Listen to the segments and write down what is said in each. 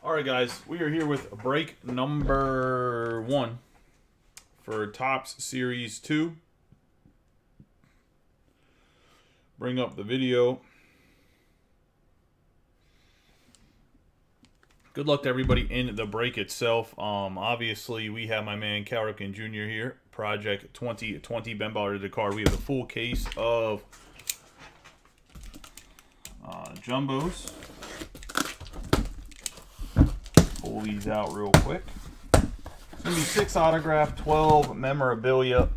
Alright guys, we are here with break number 1 for Topps Series 2. Bring up the video. Good luck to everybody in the break itself. Obviously, we have my man Cal Ripken Jr. here. Project 2020 Ben Ballard the card. We have a full case of jumbos. Pull these out real quick. It's going to be 6 autograph, 12 memorabilia.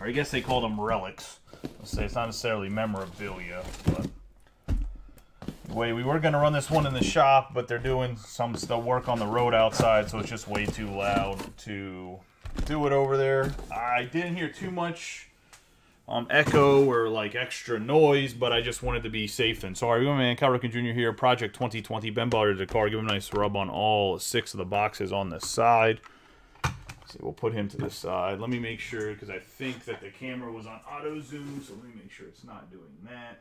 Or I guess they call them relics. Let's say it's not necessarily memorabilia, but anyway, we were going to run this one in the shop, but they're doing some stuff, work on the road outside, so it's just way too loud to do it over there. I didn't hear too much echo or like extra noise, but I just wanted to be safe. And sorry, my man Cal Ripken Jr. here, Project 2020 Ben Ballard the card. Give him a nice rub on all 6 of the boxes on the side. So we'll put him to the side. Let me make sure, because I think that the camera was on auto zoom, so let me make sure it's not doing that.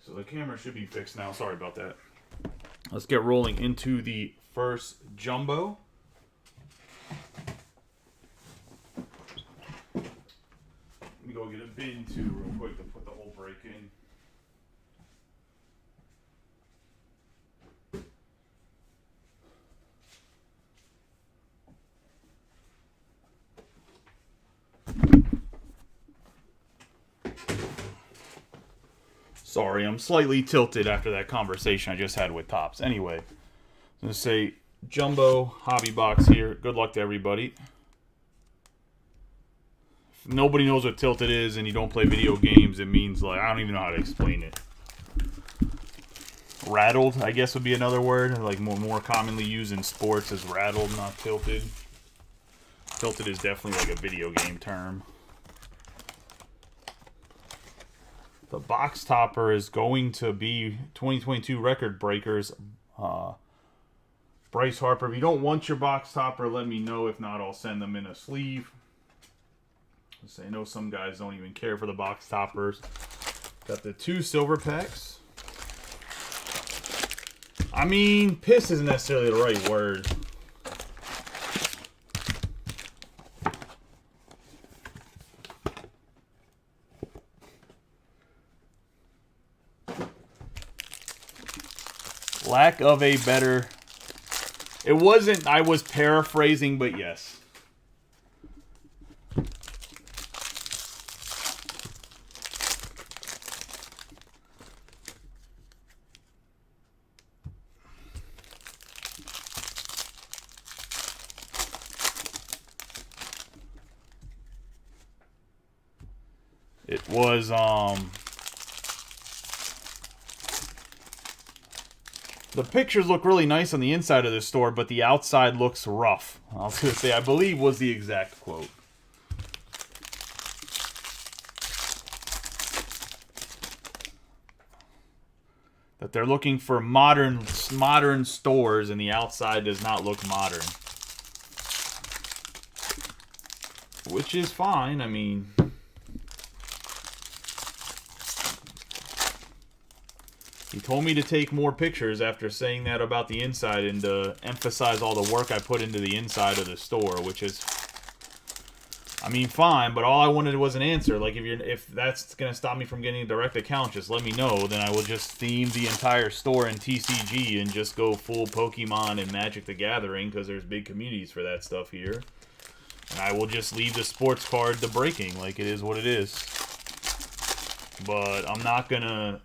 So the camera should be fixed now. Sorry about that. Let's get rolling into the first jumbo. Let me go get a bin too real quick to put the whole break in. Sorry, I'm slightly tilted after that conversation I just had with Topps. Anyway, I'm going to say jumbo hobby box here. Good luck to everybody. If nobody knows what tilted is and you don't play video games, it means, like, I don't even know how to explain it. Rattled, I guess, would be another word. Like, more commonly used in sports is rattled, not tilted. Tilted is definitely like a video game term. The box topper is going to be 2022 Record Breakers. Bryce Harper. If you don't want your box topper, let me know. If not, I'll send them in a sleeve. I know some guys don't even care for the box toppers. Got the 2 silver packs. I mean, piss isn't necessarily the right word. Lack of a better... It wasn't... I was paraphrasing, but yes. It was, the pictures look really nice on the inside of the store, but the outside looks rough. I was going to say, I believe was the exact quote. That they're looking for modern stores, and the outside does not look modern. Which is fine, I mean... He told me to take more pictures after saying that about the inside and to emphasize all the work I put into the inside of the store, which is, I mean, fine, but all I wanted was an answer. Like, if that's going to stop me from getting a direct account, just let me know. Then I will just theme the entire store in TCG and just go full Pokemon and Magic the Gathering, because there's big communities for that stuff here. And I will just leave the sports card to breaking, like it is what it is. But I'm not going to...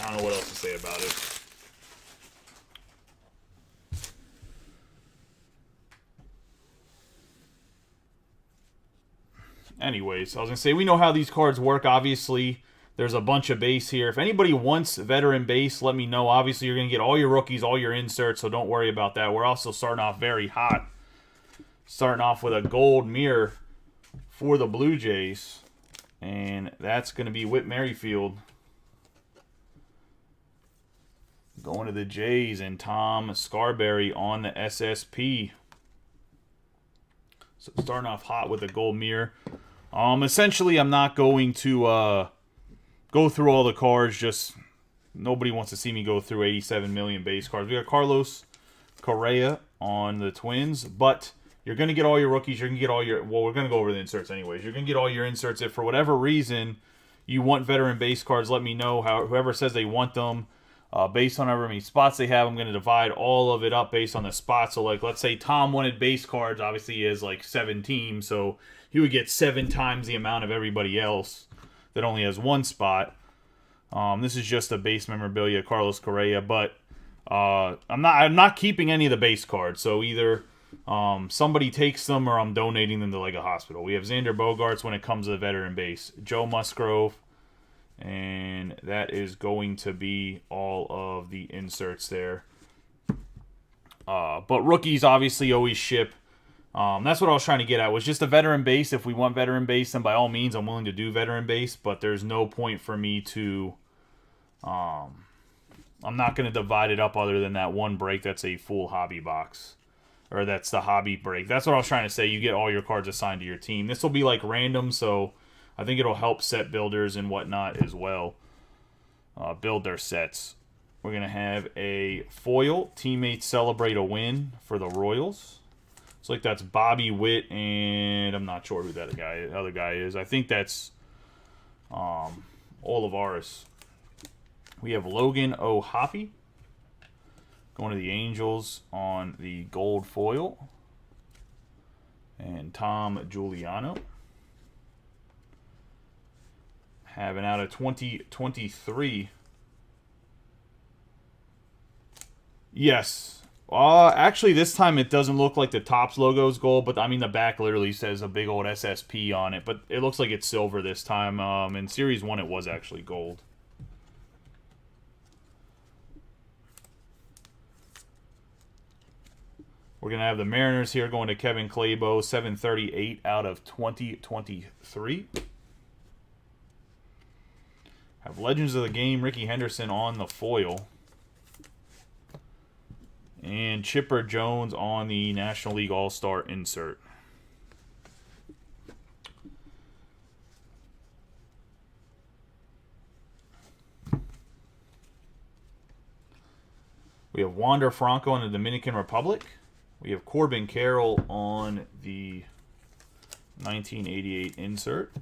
I don't know what else to say about it. anyways, I was going to say, we know how these cards work, obviously. There's a bunch of base here. If anybody wants veteran base, let me know. Obviously, you're going to get all your rookies, all your inserts, so don't worry about that. We're also starting off very hot. Starting off with a gold mirror for the Blue Jays. And that's going to be Whit Merrifield. Going to the Jays, and Tom Scarberry on the SSP. So starting off hot with a gold mirror. Essentially, I'm not going to go through all the cards. Just nobody wants to see me go through 87 million base cards. We got Carlos Correa on the Twins, but you're going to get all your rookies. You're going to get all your... Well, we're going to go over the inserts anyways. You're going to get all your inserts. If for whatever reason you want veteran base cards, let me know. Whoever says they want them, based on however many spots they have, I'm going to divide all of it up based on the spots. So, like, let's say Tom wanted base cards. Obviously, he has, like, 7 teams, so he would get 7 times the amount of everybody else that only has 1 spot. This is just a base memorabilia, Carlos Correa, but I'm not keeping any of the base cards. So either somebody takes them or I'm donating them to like a hospital. We have Xander Bogaerts when it comes to the veteran base, Joe Musgrove, and that is going to be all of the inserts there. But rookies obviously always ship. That's what I was trying to get at, was just a veteran base. If we want veteran base, then by all means I'm willing to do veteran base, but there's no point for me to I'm not going to divide it up other than that one break that's a full hobby box, or that's the hobby break. That's what I was trying to say. You get all your cards assigned to your team. This will be like random, so I think it'll help set builders and whatnot as well build their sets. We're going to have a foil, Teammates Celebrate a Win for the Royals. It's like that's Bobby Witt, and I'm not sure who that other guy is. I think that's Olivares. We have Logan O'Hoppe going to the Angels on the gold foil. And Tom Giuliano. Having out of 2023. Yes. Actually, this time it doesn't look like the Topps logo is gold, but I mean the back literally says a big old SSP on it, but it looks like it's silver this time. In Series 1 it was actually gold. We're going to have the Mariners here going to Kevin Clabo, 738 out of 2023. Have Legends of the Game, Ricky Henderson on the foil. And Chipper Jones on the National League All-Star insert. We have Wander Franco in the Dominican Republic. We have Corbin Carroll on the 1988 insert.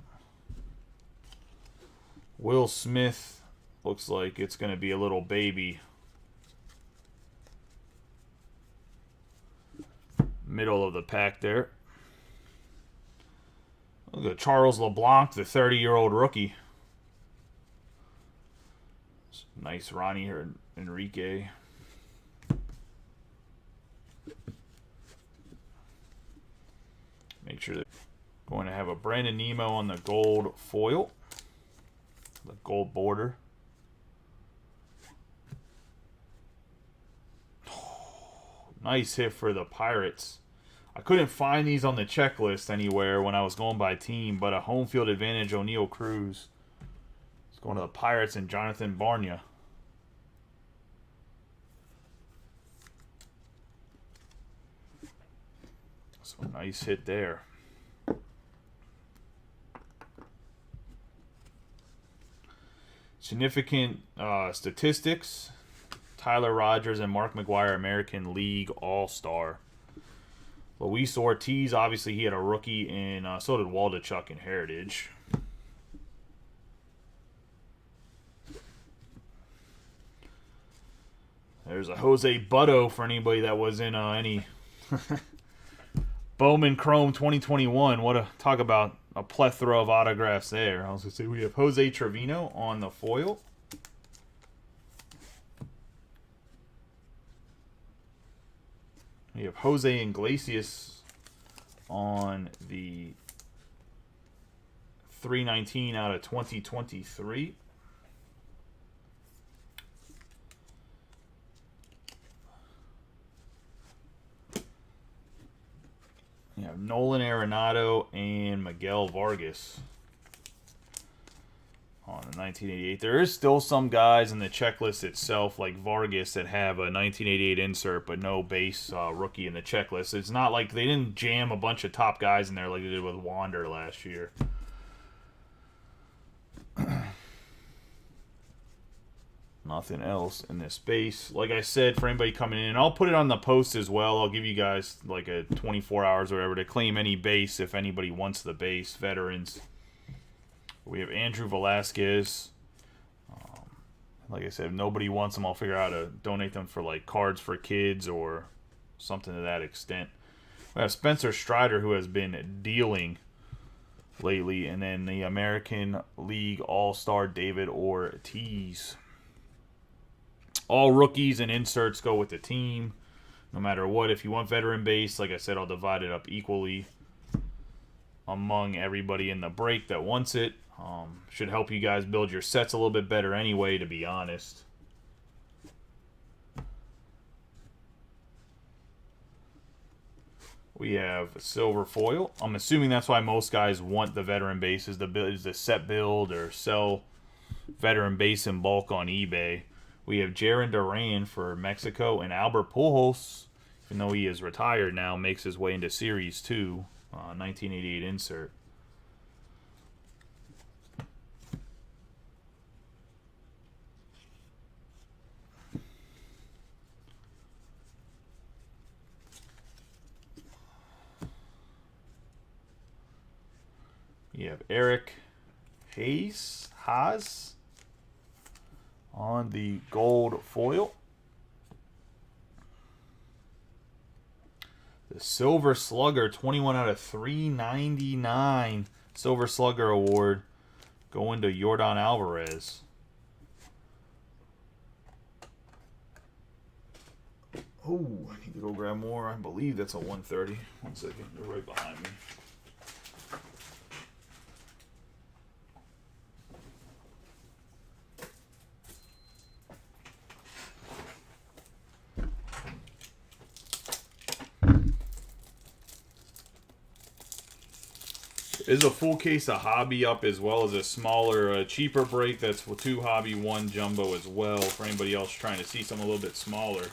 Will Smith looks like it's going to be a little baby. Middle of the pack there. Look at Charles LeBlanc, the 30-year-old rookie. Nice Ronnie Enrique. Make sure that going to have a Brandon Nimmo on the gold foil. The gold border. Nice hit for the Pirates. I couldn't find these on the checklist anywhere when I was going by team, but a home field advantage, O'Neal Cruz. It's going to the Pirates and Jonathan Barnia. So nice hit there. Significant statistics. Tyler Rogers and Mark McGwire, American League All-Star. Luis Ortiz, obviously he had a rookie, and so did Waldichuk in Heritage. There's a Jose Butto for anybody that was in any Bowman Chrome 2021. What a talk about a plethora of autographs there. I was going to say we have Jose Trevino on the foil. We have Jose Iglesias on the 319 out of 2023. You have Nolan Arenado and Miguel Vargas on the 1988. There is still some guys in the checklist itself, like Vargas, that have a 1988 insert but no base rookie in the checklist. It's not like they didn't jam a bunch of top guys in there like they did with Wander last year. Nothing else in this base. Like I said, for anybody coming in, I'll put it on the post as well. I'll give you guys like a 24 hours or whatever to claim any base if anybody wants the base. Veterans. We have Andrew Velasquez. Like I said, if nobody wants them, I'll figure out how to donate them for like cards for kids or something to that extent. We have Spencer Strider, who has been dealing lately. And then the American League All-Star David Ortiz. All rookies and inserts go with the team, no matter what. If you want veteran base, like I said, I'll divide it up equally among everybody in the break that wants it. Should help you guys build your sets a little bit better anyway, to be honest. We have silver foil. I'm assuming that's why most guys want the veteran base, is the set build or sell veteran base in bulk on eBay. We have Jarren Duran for Mexico, and Albert Pujols, even though he is retired now, makes his way into Series 2, 1988 insert. You have Eric Haas on the gold foil. The Silver Slugger, 21 out of 399. Silver Slugger Award going to Yordan Alvarez. Oh, I need to go grab more. I believe that's a 130. One second, they're right behind me. There's a full case of hobby up, as well as a smaller, cheaper break that's 2 hobby, 1 jumbo as well, for anybody else trying to see something a little bit smaller.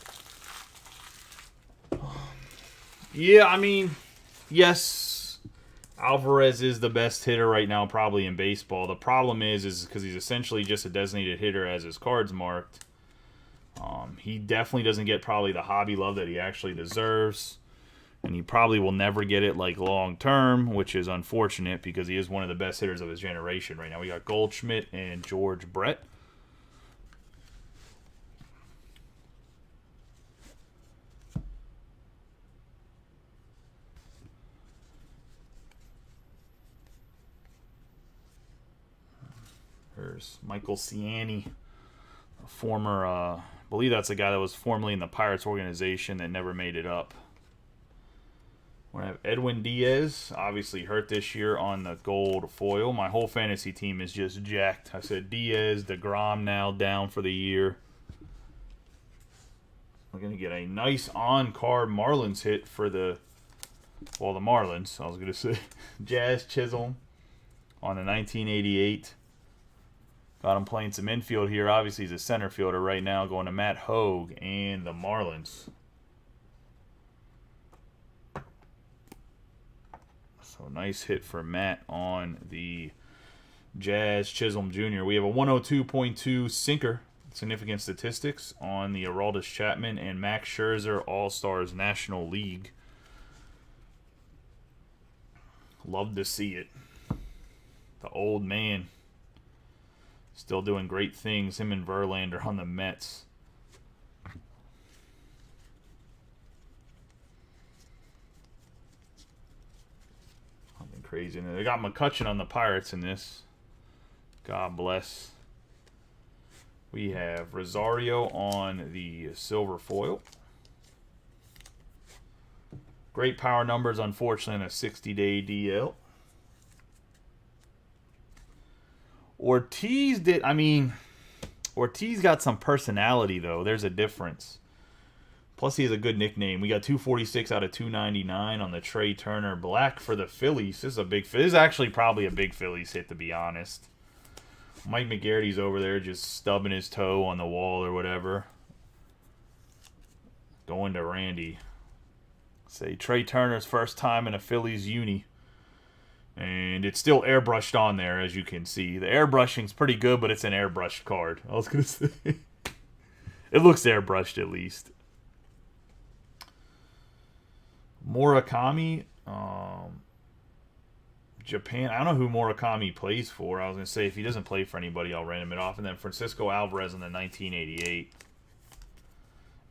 Yeah, I mean, yes, Alvarez is the best hitter right now probably in baseball. The problem is because he's essentially just a designated hitter as his card's marked. He definitely doesn't get probably the hobby love that he actually deserves. And he probably will never get it like long term, which is unfortunate because he is one of the best hitters of his generation right now. We got Goldschmidt and George Brett. There's Michael Ciani, a former, I believe that's a guy that was formerly in the Pirates organization that never made it up. We're going to have Edwin Diaz, obviously hurt this year on the gold foil. My whole fantasy team is just jacked. I said Diaz, DeGrom now down for the year. We're going to get a nice on-card Marlins hit for the Marlins. I was going to say Jazz Chisholm on the 1988. Got him playing some infield here. Obviously, he's a center fielder right now, going to Matt Hogue and the Marlins. So nice hit for Matt on the Jazz Chisholm Jr. We have a 102.2 sinker, significant statistics, on the Aroldis Chapman and Max Scherzer All-Stars National League. Love to see it. The old man still doing great things. Him and Verlander on the Mets. Crazy. And they got McCutchen on the Pirates in this. God bless. We have Rosario on the silver foil. Great power numbers, unfortunately, in a 60-day DL. Ortiz did. I mean, Ortiz got some personality though. There's a difference. Plus, he has a good nickname. We got 246 out of 299 on the Trey Turner Black for the Phillies. This is a big. This is actually probably a big Phillies hit, to be honest. Mike McGarry's over there just stubbing his toe on the wall or whatever. Going to Randy. Say Trey Turner's first time in a Phillies uni. And it's still airbrushed on there, as you can see. The airbrushing's pretty good, but it's an airbrushed card. I was going to say. It looks airbrushed at least. Murakami. Japan. I don't know who Murakami plays for. I was going to say, if he doesn't play for anybody, I'll random it off. And then Francisco Alvarez in the 1988.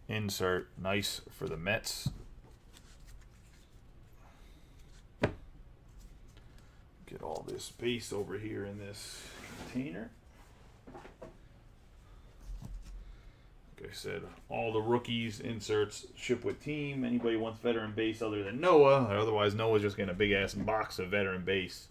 Insert. Nice for the Mets. Get all this space over here in this container. Like I said, all the rookies, inserts, ship with team. Anybody wants veteran base other than Noah. Otherwise, Noah's just getting a big-ass box of veteran base.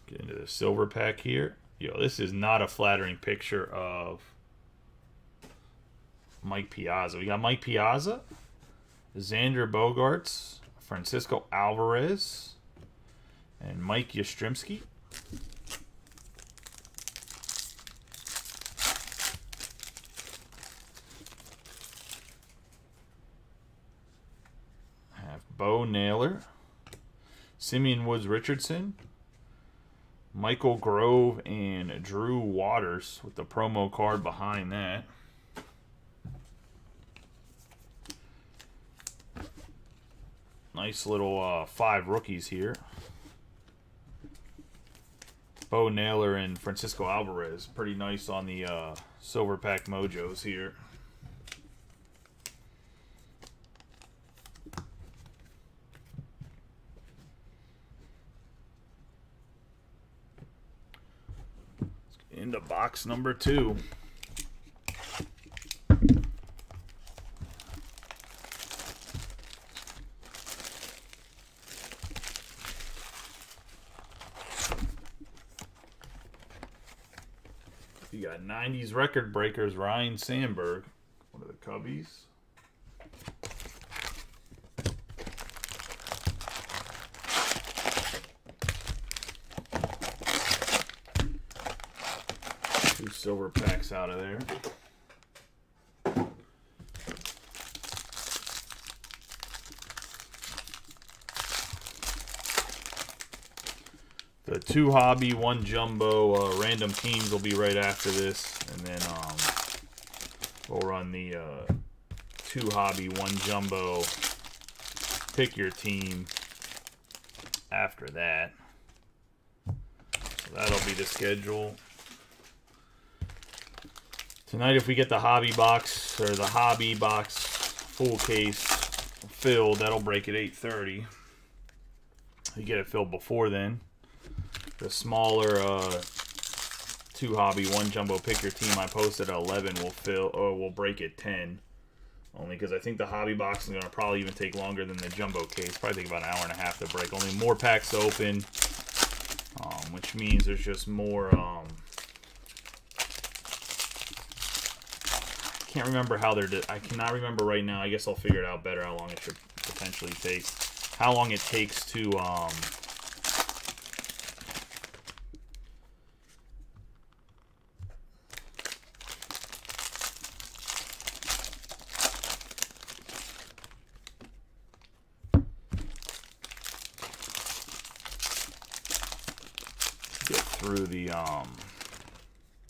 Get into the silver pack here. Yo, this is not a flattering picture of Mike Piazza. We got Mike Piazza, Xander Bogaerts, Francisco Alvarez, and Mike Yastrzemski. Have Bo Naylor, Simeon Woods Richardson, Michael Grove, and Drew Waters with the promo card behind that. Nice little 5 rookies here. Bo Naylor and Francisco Alvarez. Pretty nice on the silver pack mojos here. Into box number 2. You got 90s record breakers, Ryan Sandberg, one of the Cubbies. Two silver packs out of there. The 2 hobby, 1 jumbo random teams will be right after this, and then we'll run the 2 hobby, 1 jumbo pick your team after that. So that'll be the schedule. Tonight, if we get the hobby box, or the hobby box full case filled, that'll break at 8:30. You get it filled before then. The smaller 2 hobby, 1 jumbo pick your team I posted at 11 will break at 10. Only because I think the hobby box is going to probably even take longer than the jumbo case. Probably take about an hour and a half to break. Only more packs to open, which means there's just more. Can't remember how I cannot remember right now. I guess I'll figure it out better how long it should potentially take. How long it takes to get through the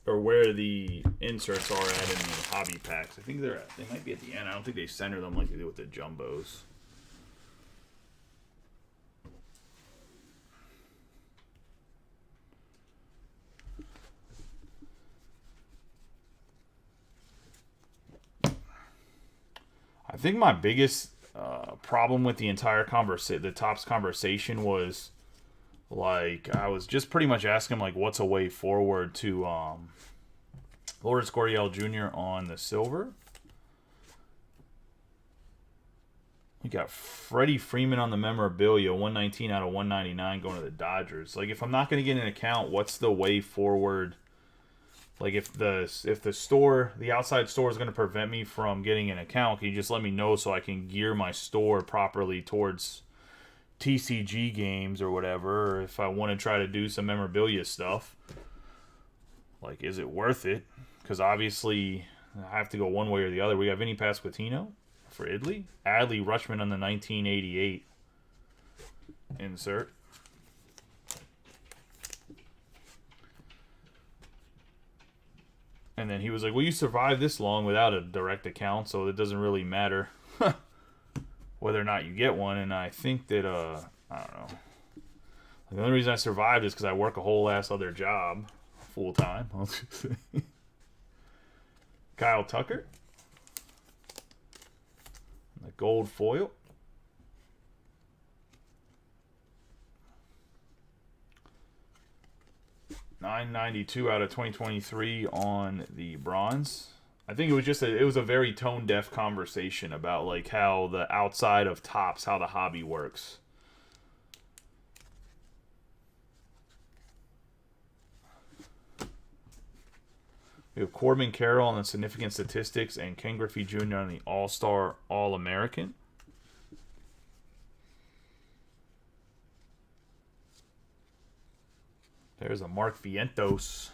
or where the inserts are at in the hobby packs. I think they might be at the end. I don't think they center them like they do with the jumbos. I think my biggest problem with the entire the Topps conversation was, like, I was just pretty much asking him, like, what's a way forward to Lourdes Gurriel Jr. on the silver. We got Freddie Freeman on the memorabilia, 119 out of 199 going to the Dodgers. Like, if I'm not going to get an account, what's the way forward? Like, if the store, the outside store is going to prevent me from getting an account, can you just let me know so I can gear my store properly towards TCG games or whatever, or if I want to try to do some memorabilia stuff? Like, is it worth it? Because obviously I have to go one way or the other. We got Vinny Pasquantino for Adley Rutschman on the 1988 insert. And then he was like, well, you survived this long without a direct account, so it doesn't really matter whether or not you get one. And I think that, I don't know. The only reason I survived is because I work a whole ass other job full time. Kyle Tucker. The gold foil. $9.92 out of 2023 on the bronze. I think it was just it was a very tone deaf conversation about, like, how the outside of Topps, how the hobby works. We have Corbin Carroll on the significant statistics and Ken Griffey Jr. on the All-Star All-American. There's a Mark Vientos.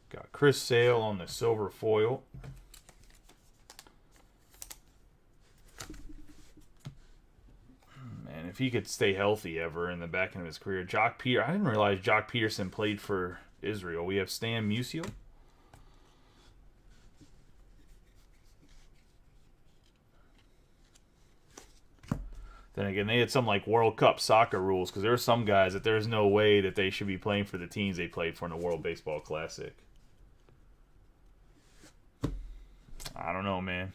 Got Chris Sale on the silver foil. Man, if he could stay healthy ever in the back end of his career. Jock Peterson. I didn't realize Jock Peterson played for Israel. We have Stan Musial. Then again, they had some, like, World Cup soccer rules, because there are some guys that there's no way that they should be playing for the teams they played for in the World Baseball Classic. I don't know, man.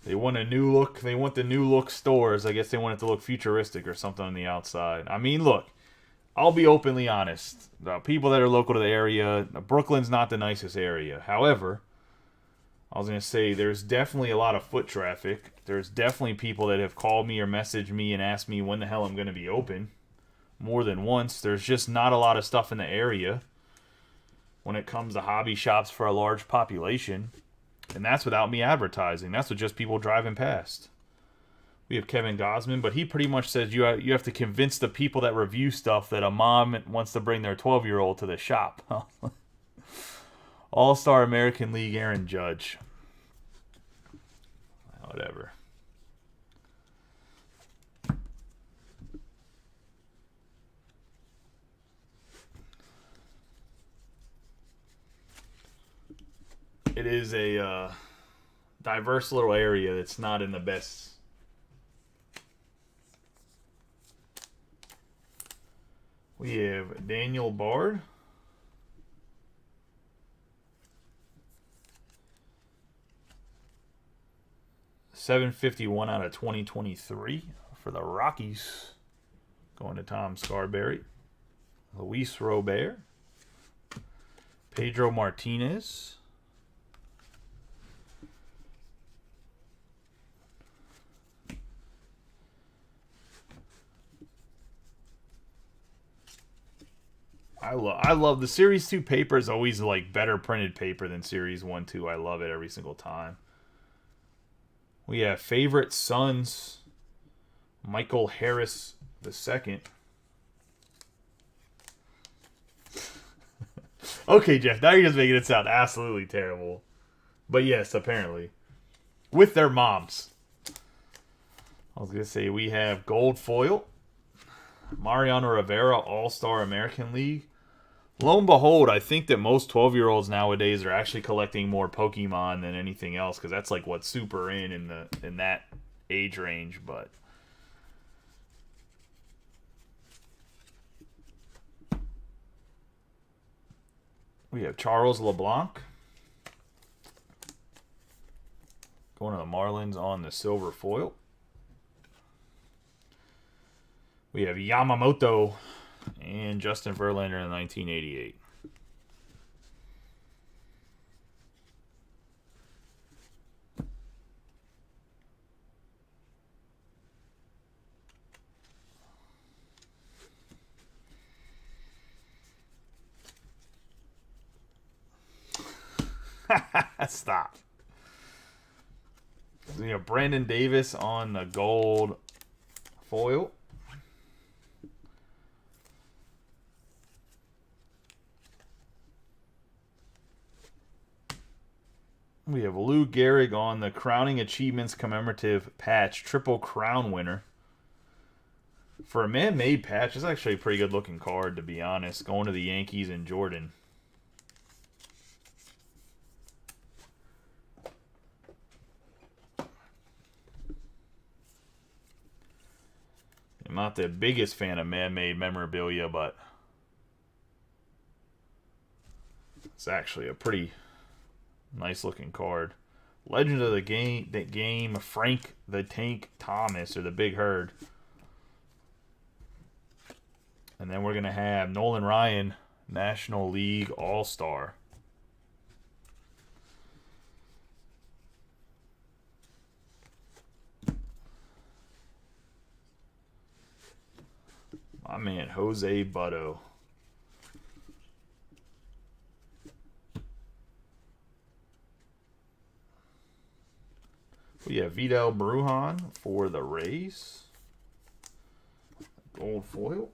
They want a new look. They want the new look stores. I guess they want it to look futuristic or something on the outside. I mean, look, I'll be openly honest. The people that are local to the area, Brooklyn's not the nicest area. However, I was going to say, there's definitely a lot of foot traffic. There's definitely people that have called me or messaged me and asked me when the hell I'm going to be open. More than once. There's just not a lot of stuff in the area when it comes to hobby shops for a large population. And that's without me advertising. That's with just people driving past. We have Kevin Gosman, but he pretty much says you have to convince the people that review stuff that a mom wants to bring their 12-year-old to the shop. All-Star American League Aaron Judge. Whatever. It is a diverse little area that's not in the best. We have Daniel Bard. $751 out of 2023 for the Rockies. Going to Tom Scarberry. Luis Robert. Pedro Martinez. I love the Series 2 paper is always, like, better printed paper than Series 1, 2. I love it every single time. We have Favorite Sons, Michael Harris II. Okay, Jeff, now you're just making it sound absolutely terrible. But yes, apparently. With their moms. I was going to say we have Gold Foil, Mariano Rivera, All-Star American League. Lo and behold, I think that most 12-year-olds nowadays are actually collecting more Pokemon than anything else, because that's like what's super in that age range. But We have Charles LeBlanc. Going to the Marlins on the silver foil. We have Yamamoto and Justin Verlander in 1988. Stop. We have Brandon Davis on the gold foil. We have Lou Gehrig on the Crowning Achievements commemorative patch, Triple Crown winner. For a man-made patch, it's actually a pretty good-looking card, to be honest. Going to the Yankees and Jordan. I'm not the biggest fan of man-made memorabilia, but it's actually a pretty nice-looking card. Legend of the game, Frank the Tank Thomas, or the Big Herd. And then we're going to have Nolan Ryan, National League All-Star. My man, Jose Butto. We have Vidal Brujan for the Rays. Gold foil.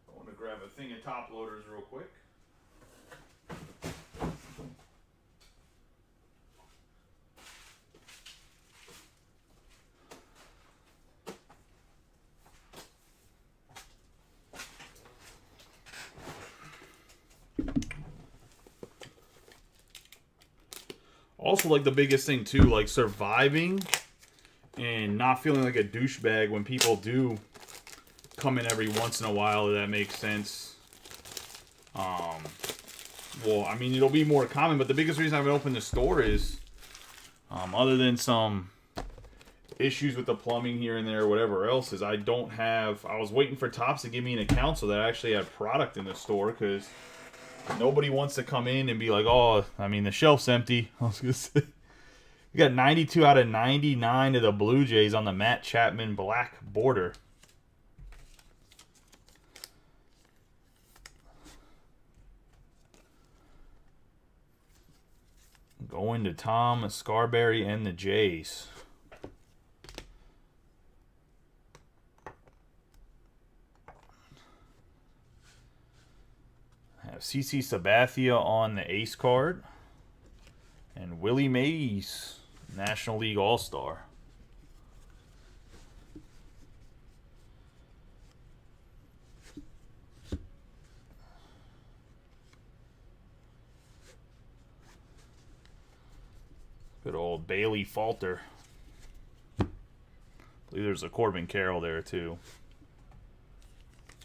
I want to grab a thing of top loaders real quick. Also, like, the biggest thing, too, like, surviving and not feeling like a douchebag when people do come in every once in a while, if that makes sense. Well, I mean, it'll be more common, but the biggest reason I haven't opened the store is, other than some issues with the plumbing here and there, or whatever else, is I was waiting for Topps to give me an account so that I actually had product in the store, because nobody wants to come in and be like, oh, I mean, the shelf's empty. I was going to say. We got 92 out of 99 of the Blue Jays on the Matt Chapman black border. Going to Tom Scarberry and the Jays. Have CC Sabathia on the ace card. And Willie Mays, National League All-Star. Good old Bailey Falter. I believe there's a Corbin Carroll there too.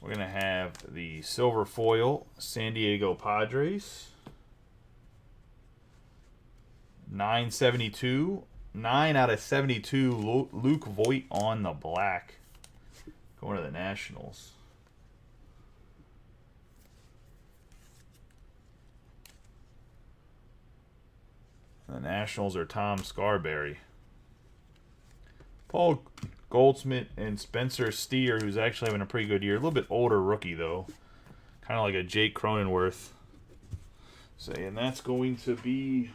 We're going to have the silver foil San Diego Padres. 972. 9 out of 72. Luke Voit on the black. Going to the Nationals. The Nationals are Tom Scarberry. Paul Goldschmidt and Spencer Steer, who's actually having a pretty good year. A little bit older rookie, though. Kind of like a Jake Cronenworth. And that's going to be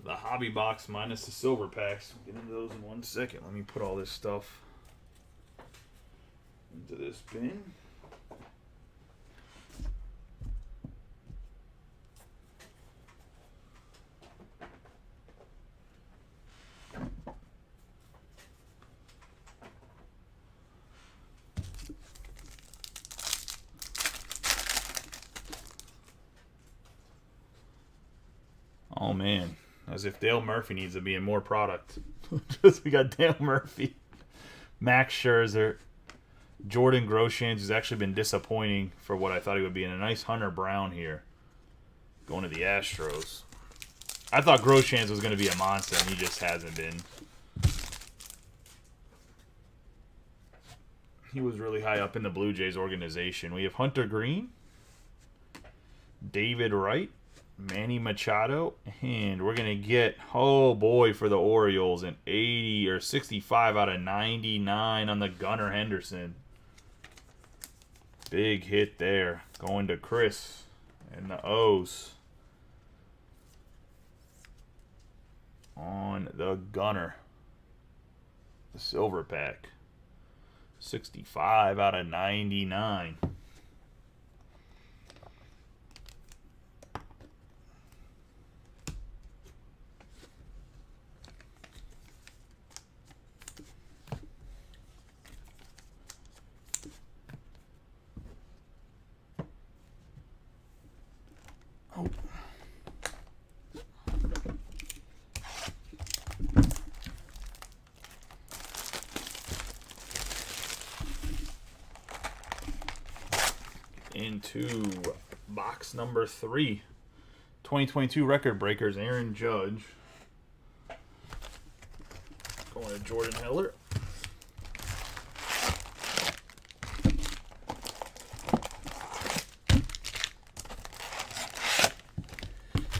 the hobby box minus the silver packs. We'll get into those in 1 second. Let me put all this stuff into this bin. Oh man, as if Dale Murphy needs to be in more product. Just we got Dale Murphy Max Scherzer. Jordan Groshans, who's actually been disappointing for what I thought he would be. And a nice Hunter Brown here. Going to the Astros. I thought Groshans was going to be a monster, and he just hasn't been. He was really high up in the Blue Jays organization. We have Hunter Green, David Wright, Manny Machado, and we're going to get, oh boy, for the Orioles, an 80 or 65 out of 99 on the Gunnar Henderson. Big hit there. Going to Chris and the O's. On the Gunnar. The silver pack. 65 out of 99. Oh. Into box number 3. 2022 record breakers, Aaron Judge. Going to Jordan Heller.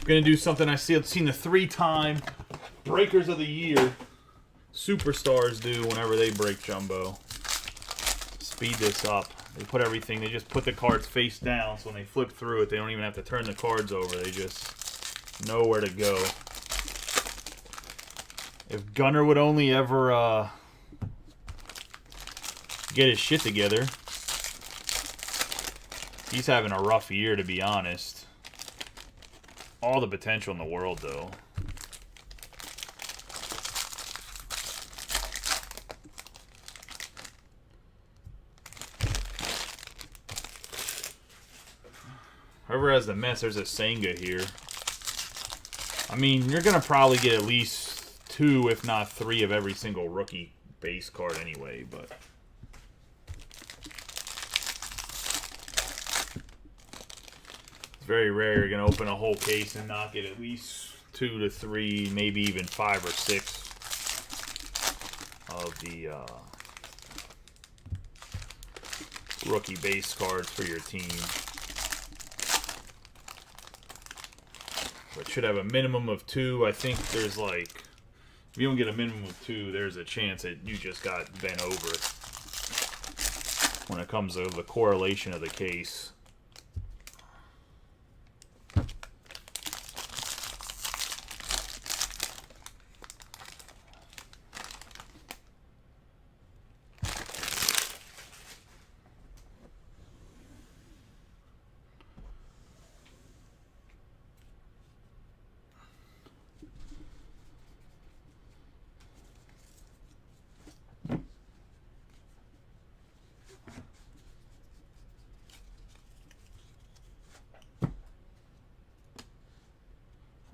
Going to do something I've seen the 3-time breakers of the year superstars do whenever they break jumbo. Speed this up. They put everything, they just put the cards face down, so when they flip through it, they don't even have to turn the cards over. They just know where to go. If Gunnar would only ever get his shit together. He's having a rough year, to be honest. All the potential in the world, though. Whoever has the mess, there's a Senga here. I mean, you're going to probably get at least 2, if not 3, of every single rookie base card anyway, but... it's very rare you're going to open a whole case and not get at least 2 to 3, maybe even 5 or 6 of the rookie base cards for your team. But should have a minimum of 2. I think there's like, if you don't get a minimum of 2, there's a chance that you just got bent over when it comes to the correlation of the case.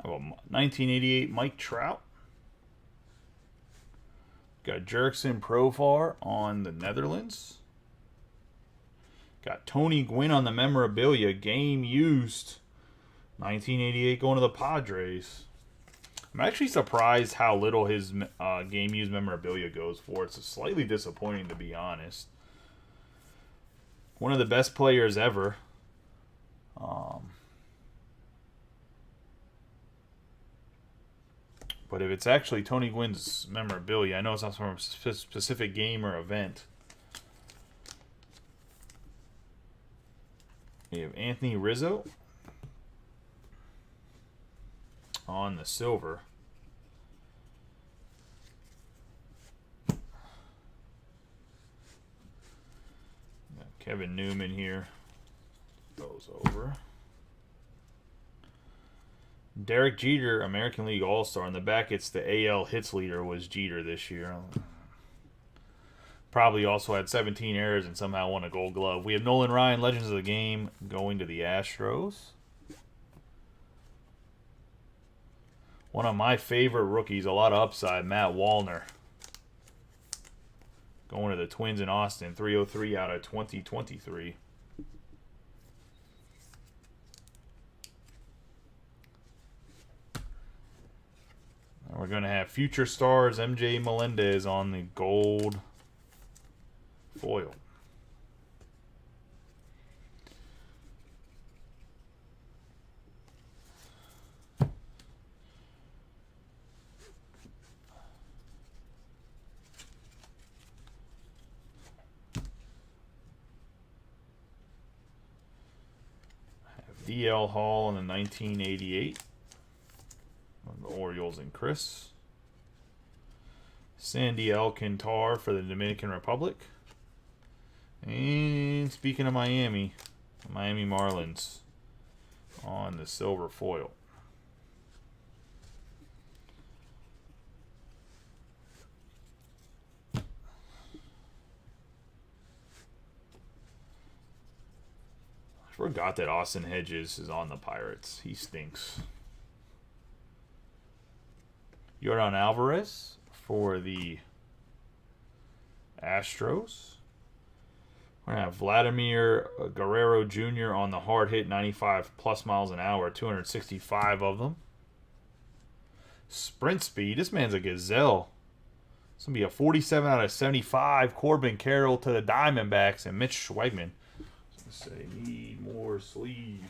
How about 1988 Mike Trout? Got Jurickson Profar on the Netherlands. Got Tony Gwynn on the memorabilia. Game used. 1988 going to the Padres. I'm actually surprised how little his game used memorabilia goes for. It's slightly disappointing, to be honest. One of the best players ever. But if it's actually Tony Gwynn's memorabilia, I know it's not from a specific game or event. We have Anthony Rizzo on the silver. Kevin Newman here. Goes over. Derek Jeter, American League All-Star. On the back, it's the AL hits leader was Jeter this year. Probably also had 17 errors and somehow won a Gold Glove. We have Nolan Ryan, Legends of the Game, going to the Astros. One of my favorite rookies, a lot of upside, Matt Wallner. Going to the Twins in Austin, 303 out of 2023. We're going to have future stars MJ Melendez on the gold foil. DL Hall in the 1988. The Orioles and Chris. Sandy Alcantara for the Dominican Republic. And speaking of Miami, Miami Marlins on the silver foil. I forgot that Austin Hedges is on the Pirates. He stinks. Yordan Alvarez for the Astros. We're going to have Vladimir Guerrero Jr. on the hard hit, 95 plus miles an hour, 265 of them. Sprint speed. This man's a gazelle. It's going to be a 47 out of 75. Corbin Carroll to the Diamondbacks and Mitch Schwegman. Say need more sleeves.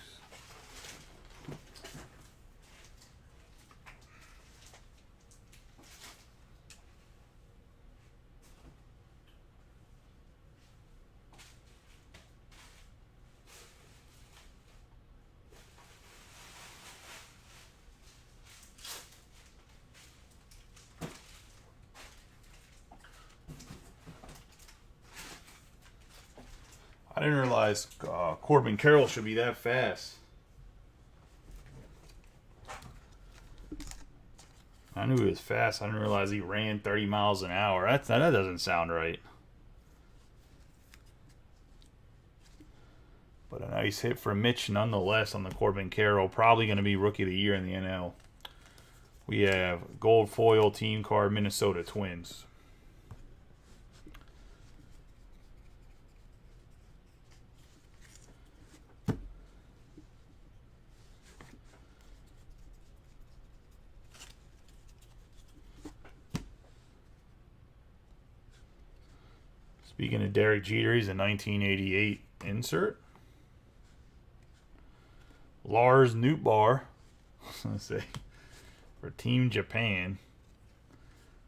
I didn't realize Corbin Carroll should be that fast. I knew he was fast. I didn't realize he ran 30 miles an hour. That doesn't sound right. But a nice hit for Mitch nonetheless on the Corbin Carroll. Probably going to be Rookie of the Year in the NL. We have gold foil team card Minnesota Twins. Speaking of Derek Jeter, he's a 1988 insert. Lars Nootbaar, let's say, for Team Japan.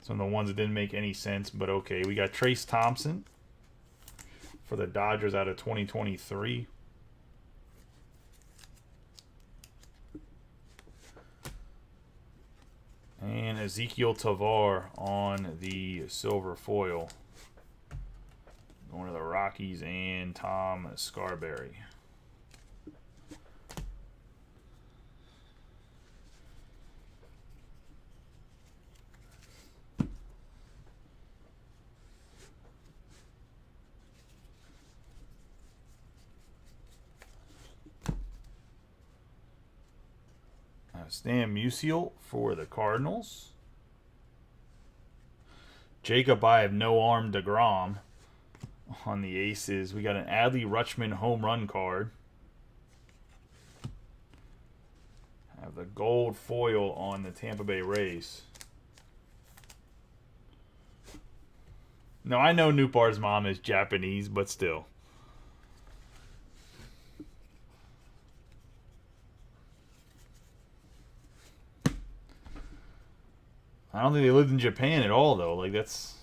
Some of the ones that didn't make any sense, but okay. We got Trace Thompson for the Dodgers out of 2023. And Ezequiel Tovar on the silver foil. Going to the Rockies and Tom Scarberry. Stan Musial for the Cardinals. Jacob, I have no arm DeGrom on the Aces. We got an Adley Rutschman home run card. Have the gold foil on the Tampa Bay Rays. No, I know Nootbaar's mom is Japanese, but still. I don't think they lived in Japan at all, though. Like, that's...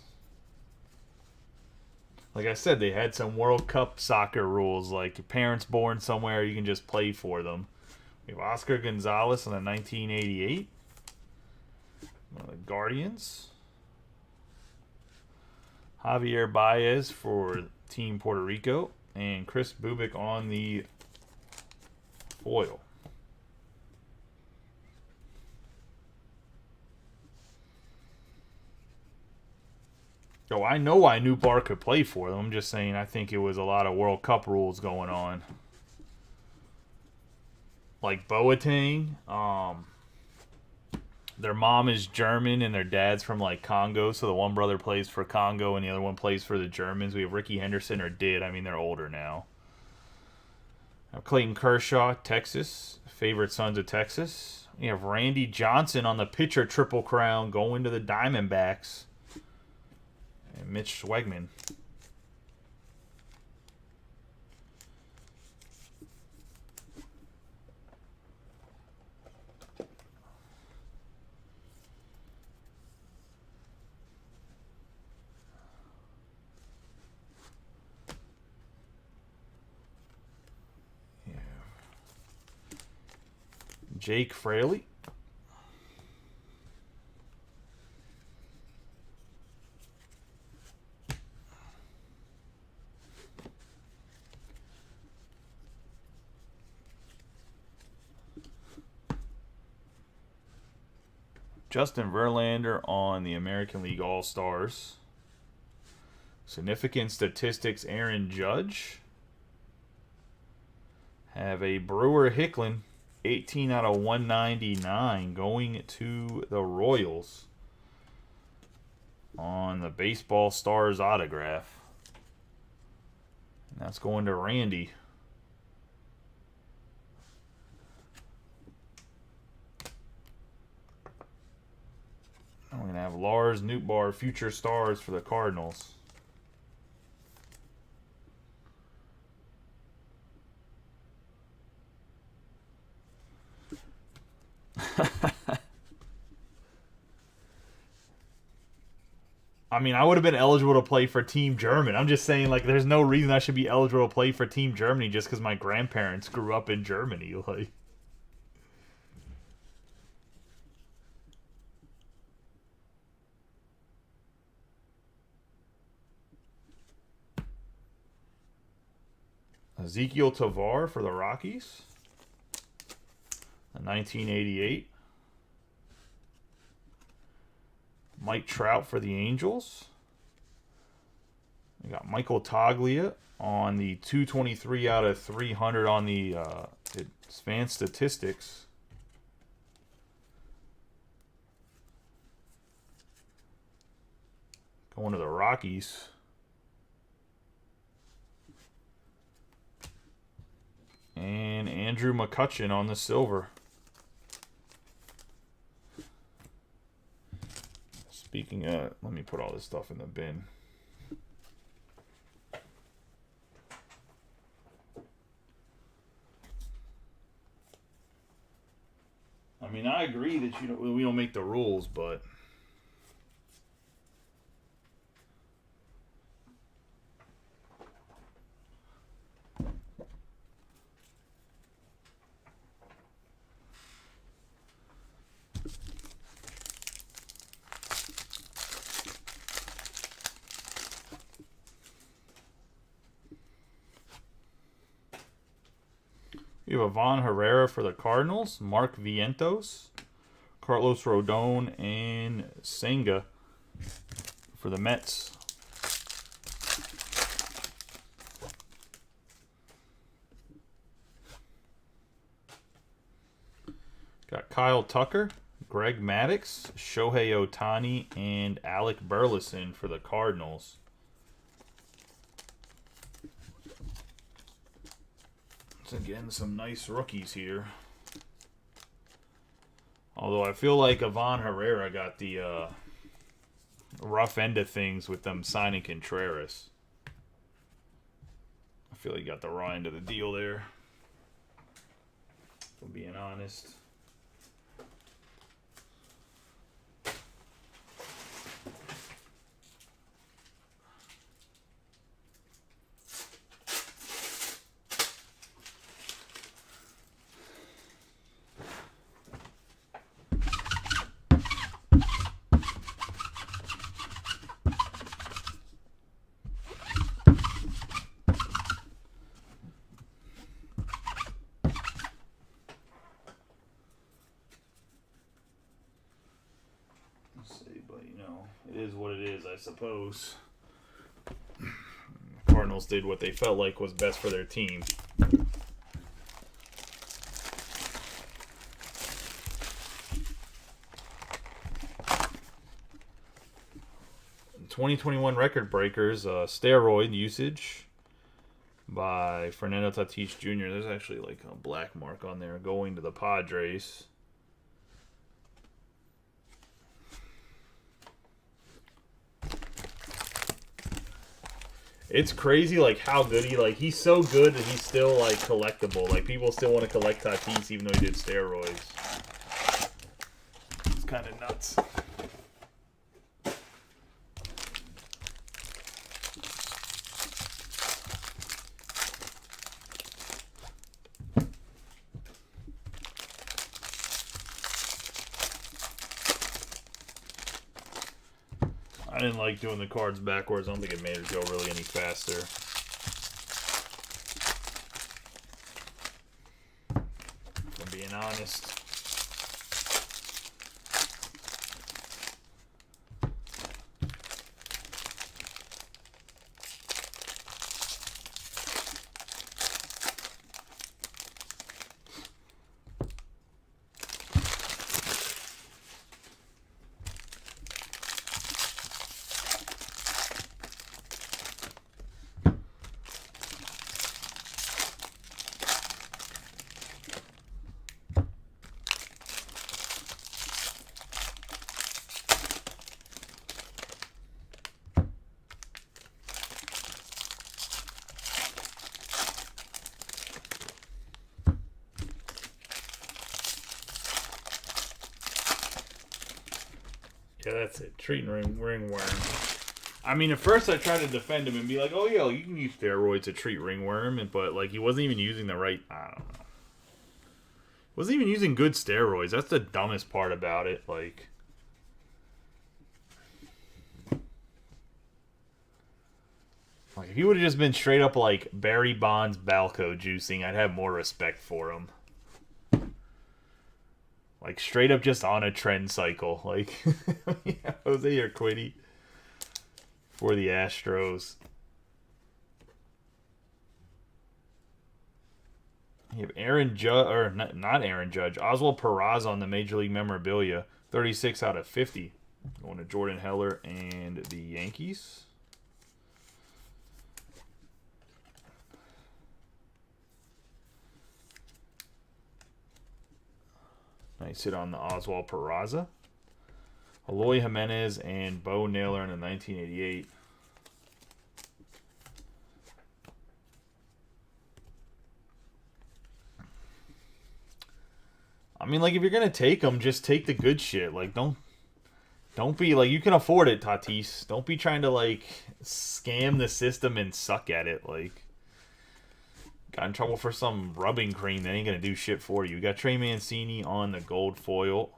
Like I said, they had some World Cup soccer rules. Like, your parents born somewhere, you can just play for them. We have Oscar Gonzalez in the 1988. The Guardians. Javier Baez for Team Puerto Rico. And Chris Bubic on the foil. So I know why Nootbaar could play for them. I'm just saying I think it was a lot of World Cup rules going on. Like Boateng, their mom is German and their dad's from like Congo, so the one brother plays for Congo and the other one plays for the Germans. We have Ricky Henderson, or did. I mean, they're older now. Clayton Kershaw, Texas. Favorite Sons of Texas. We have Randy Johnson on the pitcher Triple Crown going to the Diamondbacks. And Mitch Swegman. Jake Fraley. Justin Verlander on the American League All-Stars. Significant Statistics, Aaron Judge. Have a Brewer Hicklin, 18 out of 199, going to the Royals on the Baseball Stars autograph. And that's going to Randy. We're going to have Lars Nootbaar, Future Stars for the Cardinals. I mean, I would have been eligible to play for Team German. I'm just saying, like, there's no reason I should be eligible to play for Team Germany just because my grandparents grew up in Germany. Like, Ezequiel Tovar for the Rockies. 1988. Mike Trout for the Angels. We got Michael Toglia on the 223 out of 300 on the Advanced Statistics. Going to the Rockies. And Andrew McCutchen on the silver. Speaking of, let me put all this stuff in the bin. I mean, I agree that we don't make the rules, but we have Ivan Herrera for the Cardinals, Mark Vientos, Carlos Rodon, and Senga for the Mets. Got Kyle Tucker, Greg Maddux, Shohei Ohtani, and Alec Burleson for the Cardinals. Again, some nice rookies here. Although I feel like Ivan Herrera got the rough end of things with them signing Contreras. I feel like he got the raw end of the deal there, if I'm being honest. It is what it is, I suppose. Cardinals did what they felt like was best for their team. 2021 record breakers, steroid usage by Fernando Tatis Jr. There's actually like a black mark on there going to the Padres. It's crazy, like, how good he's so good that he's still, like, collectible. Like, people still want to collect Tatis even though he did steroids. It's kind of nuts. I didn't like doing the cards backwards. I don't think it made it go really any faster. If I'm being honest. Yeah, that's it. Treating ringworm. I mean, at first I tried to defend him and be like, oh, yeah, you can use steroids to treat ringworm. But, like, he wasn't even using the right... I don't know. Wasn't even using good steroids. That's the dumbest part about it. Like... if he would have just been straight up, like, Barry Bonds Balco juicing, I'd have more respect for him. Like, straight up just on a trend cycle. Like, yeah, Jose Urquidy for the Astros. You have Aaron Judge, or not Aaron Judge, Oswald Peraza on the Major League memorabilia. 36 out of 50. Going to Jordan Heller and the Yankees. Nice hit on the Oswald Peraza. Eloy Jimenez and Bo Naylor in the 1988. I mean, like, if you're gonna take them, just take the good shit. Like, don't be like, you can afford it, Tatis. Don't be trying to, like, scam the system and suck at it. Like, got in trouble for some rubbing cream that ain't gonna do shit for you. We got Trey Mancini on the gold foil.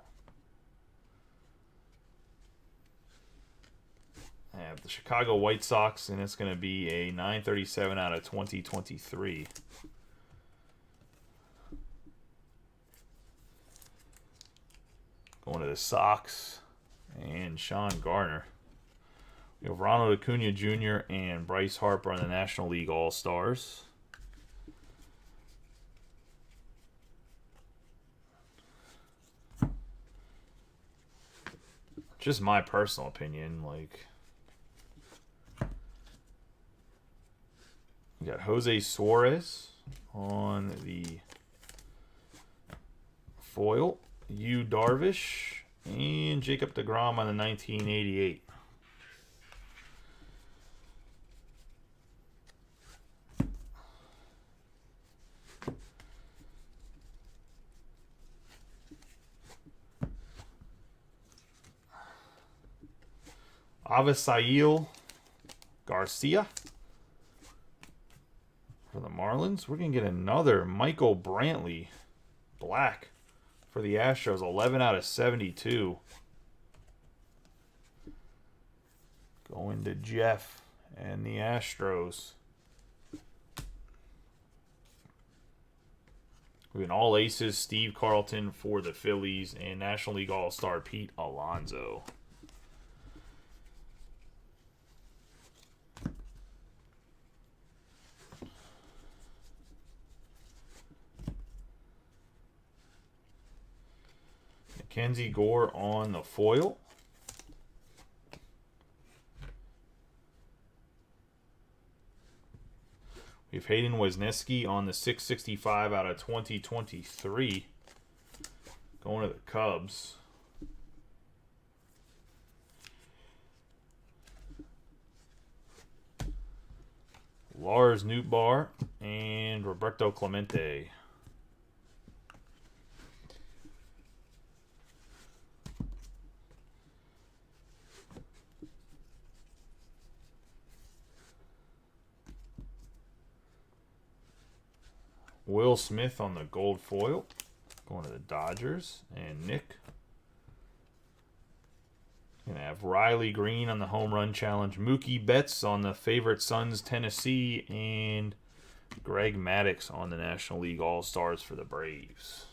I have the Chicago White Sox, and it's gonna be a 937 out of 2023. Going to the Sox and Sean Garner. We have Ronald Acuna Jr. and Bryce Harper on the National League All-Stars. Just my personal opinion, like, we got Jose Suarez on the foil, Yu Darvish, and Jacob deGrom on the 1988. Avisail Garcia for the Marlins. We're going to get another Michael Brantley black for the Astros. 11 out of 72. Going to Jeff and the Astros. We have an all aces Steve Carlton for the Phillies and National League All-Star Pete Alonso. Mackenzie Gore on the foil. We have Hayden Wesneski on the 665 out of 2023. Going to the Cubs. Lars Nootbaar and Roberto Clemente. Will Smith on the gold foil. Going to the Dodgers. And Nick. Going to have Riley Green on the home run challenge. Mookie Betts on the favorite Sons, Tennessee. And Greg Maddux on the National League All-Stars for the Braves.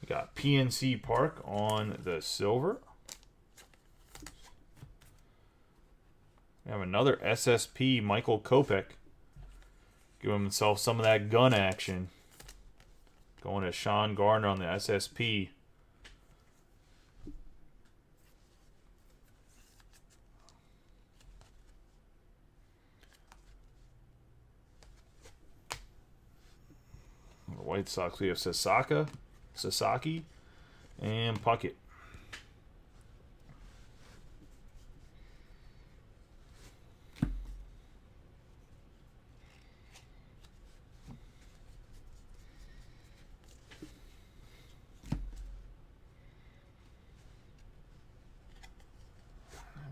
We got PNC Park on the silver. We have another SSP, Michael Kopech. Giving himself some of that gun action. Going to Sean Gardner on the SSP. The White Sox, we have Sasaki, and Puckett.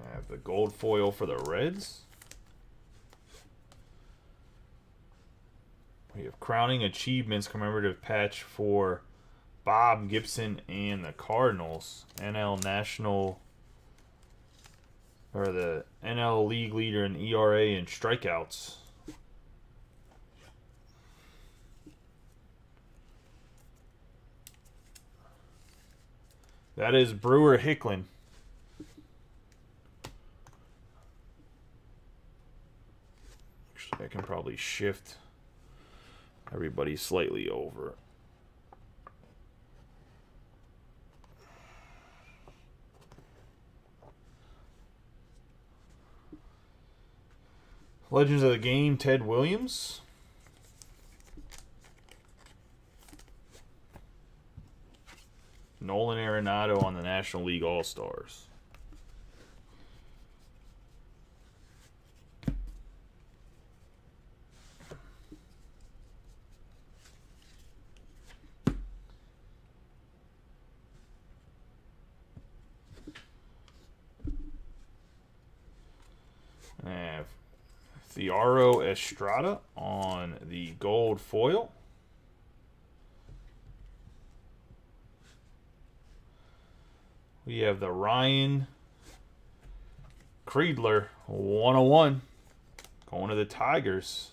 I have the gold foil for the Reds. We have Crowning Achievements commemorative patch for Bob Gibson and the Cardinals. NL National, or the NL League leader in ERA and strikeouts. That is Brewer Hicklin. Actually, I can probably shift everybody slightly over. Legends of the Game, Ted Williams. Nolan Arenado on the National League All-Stars. I have Thiago Estrada on the gold foil. We have the Ryan Kreidler 101 going to the Tigers.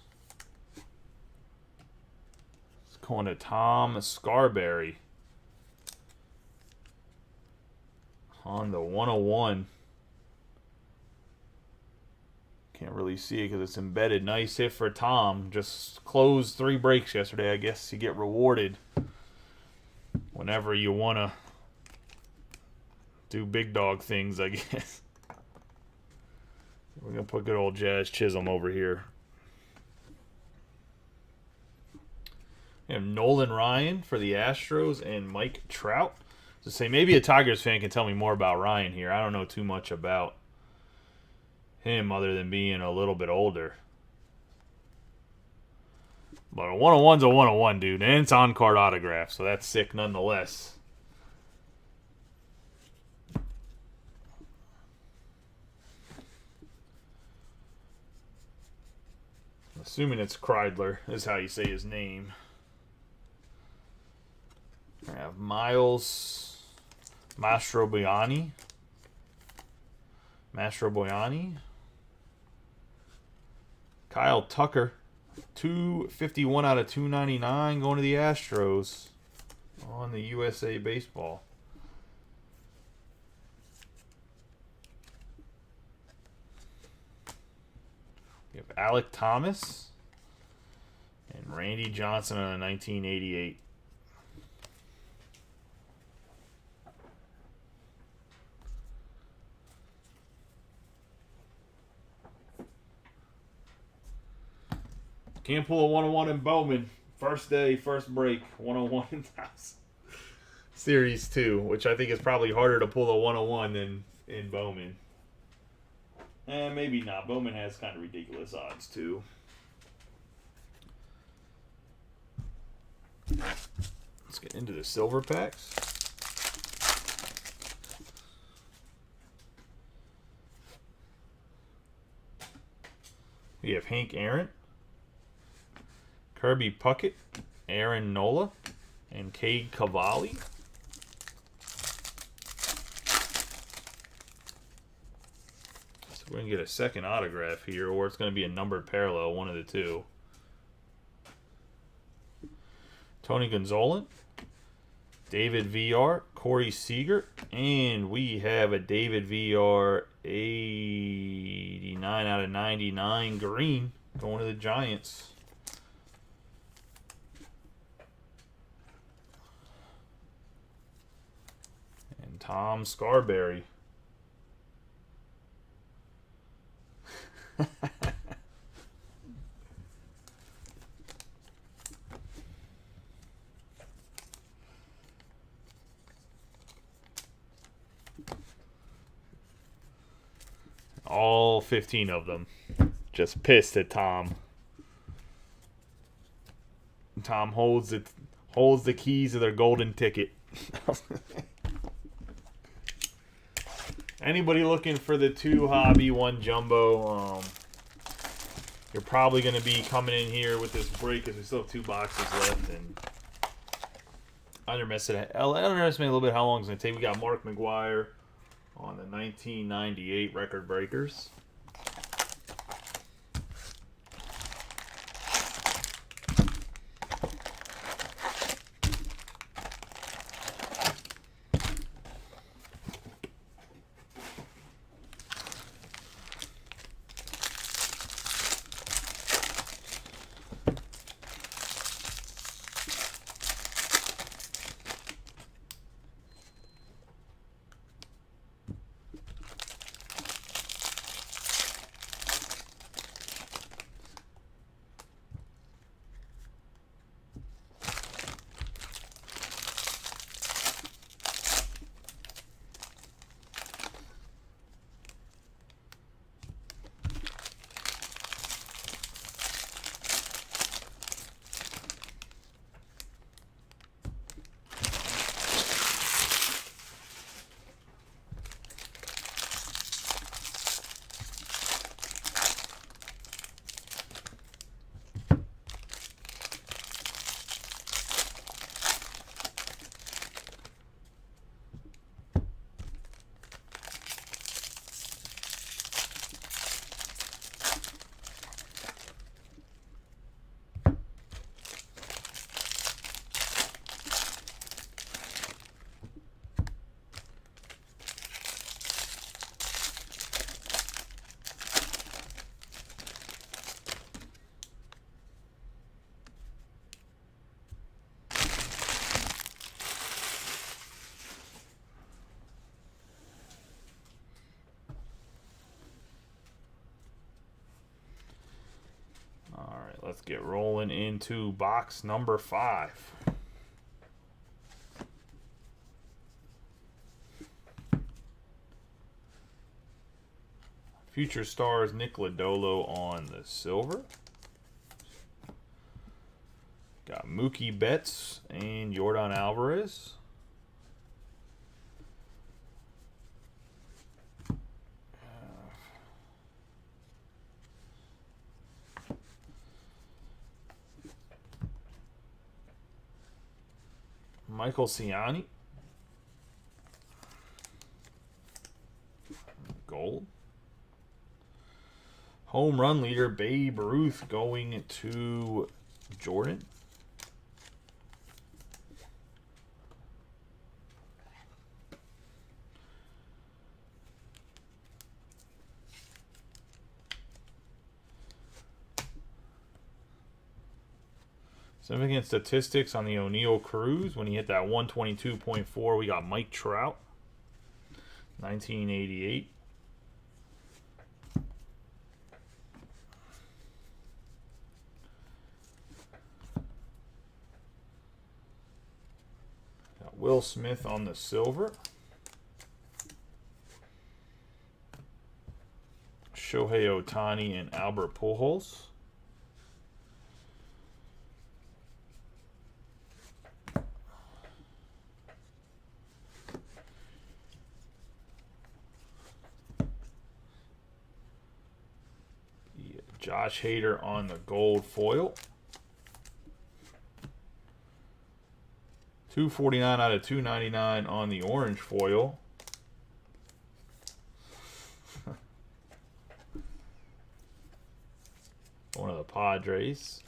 It's going to Tom Scarberry on the 101. Can't really see it because it's embedded. Nice hit for Tom. Just closed 3 breaks yesterday. I guess you get rewarded whenever you want to do big dog things, I guess. We're going to put good old Jazz Chisholm over here. We have Nolan Ryan for the Astros and Mike Trout. To say, maybe a Tigers fan can tell me more about Ryan here. I don't know too much about him other than being a little bit older. But a 101's a 101, dude. And it's on-card autograph, so that's sick nonetheless. Assuming it's Kreidler is how you say his name. I have Miles Mastrobuoni. Kyle Tucker, 251 out of 299 going to the Astros on the USA Baseball. We have Alek Thomas and Randy Johnson on a 1988 Can't pull a 101 in Bowman. First day, first break, 101 in Towson. Series 2, which I think is probably harder to pull a 101 than in Bowman. Maybe not. Bowman has kind of ridiculous odds, too. Let's get into the silver packs. We have Hank Aaron, Kirby Puckett, Aaron Nola, and Cade Cavalli. So we're going to get a second autograph here, or it's going to be a numbered parallel, one of the two. Tony Gonzalez, David VR, Corey Seager, and we have a David VR 89 out of 99 green going to the Giants. And Tom Scarberry. All 15 of them. Just pissed at Tom. Tom holds the keys of their golden ticket. Anybody looking for the 2 hobby, 1 jumbo, you're probably going to be coming in here with this break because we still have 2 boxes left. And I underestimated a little bit how long it's going to take. We got Mark McGwire on the 1998 Record Breakers. Let's get rolling into box number 5. Future Stars Nick Lodolo on the silver. Got Mookie Betts and Yordan Alvarez. Michael Ciani. Gold. Home run leader Babe Ruth going to Jordan. Significant statistics on the O'Neal Cruz. When he hit that 122.4, we got Mike Trout. 1988. Will Smith on the silver. Shohei Ohtani and Albert Pujols. Josh Hader on the gold foil. 249 out of 299 on the orange foil. One of the Padres.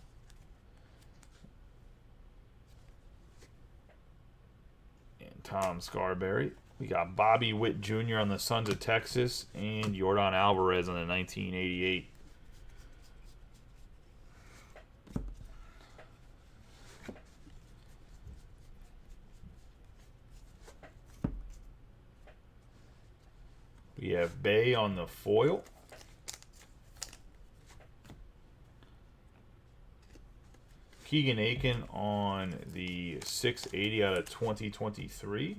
And Tom Scarberry. We got Bobby Witt Jr. on the Sons of Texas and Yordan Alvarez on the 1988. We have Bay on the foil. Keegan Aiken on the 680 out of 2023.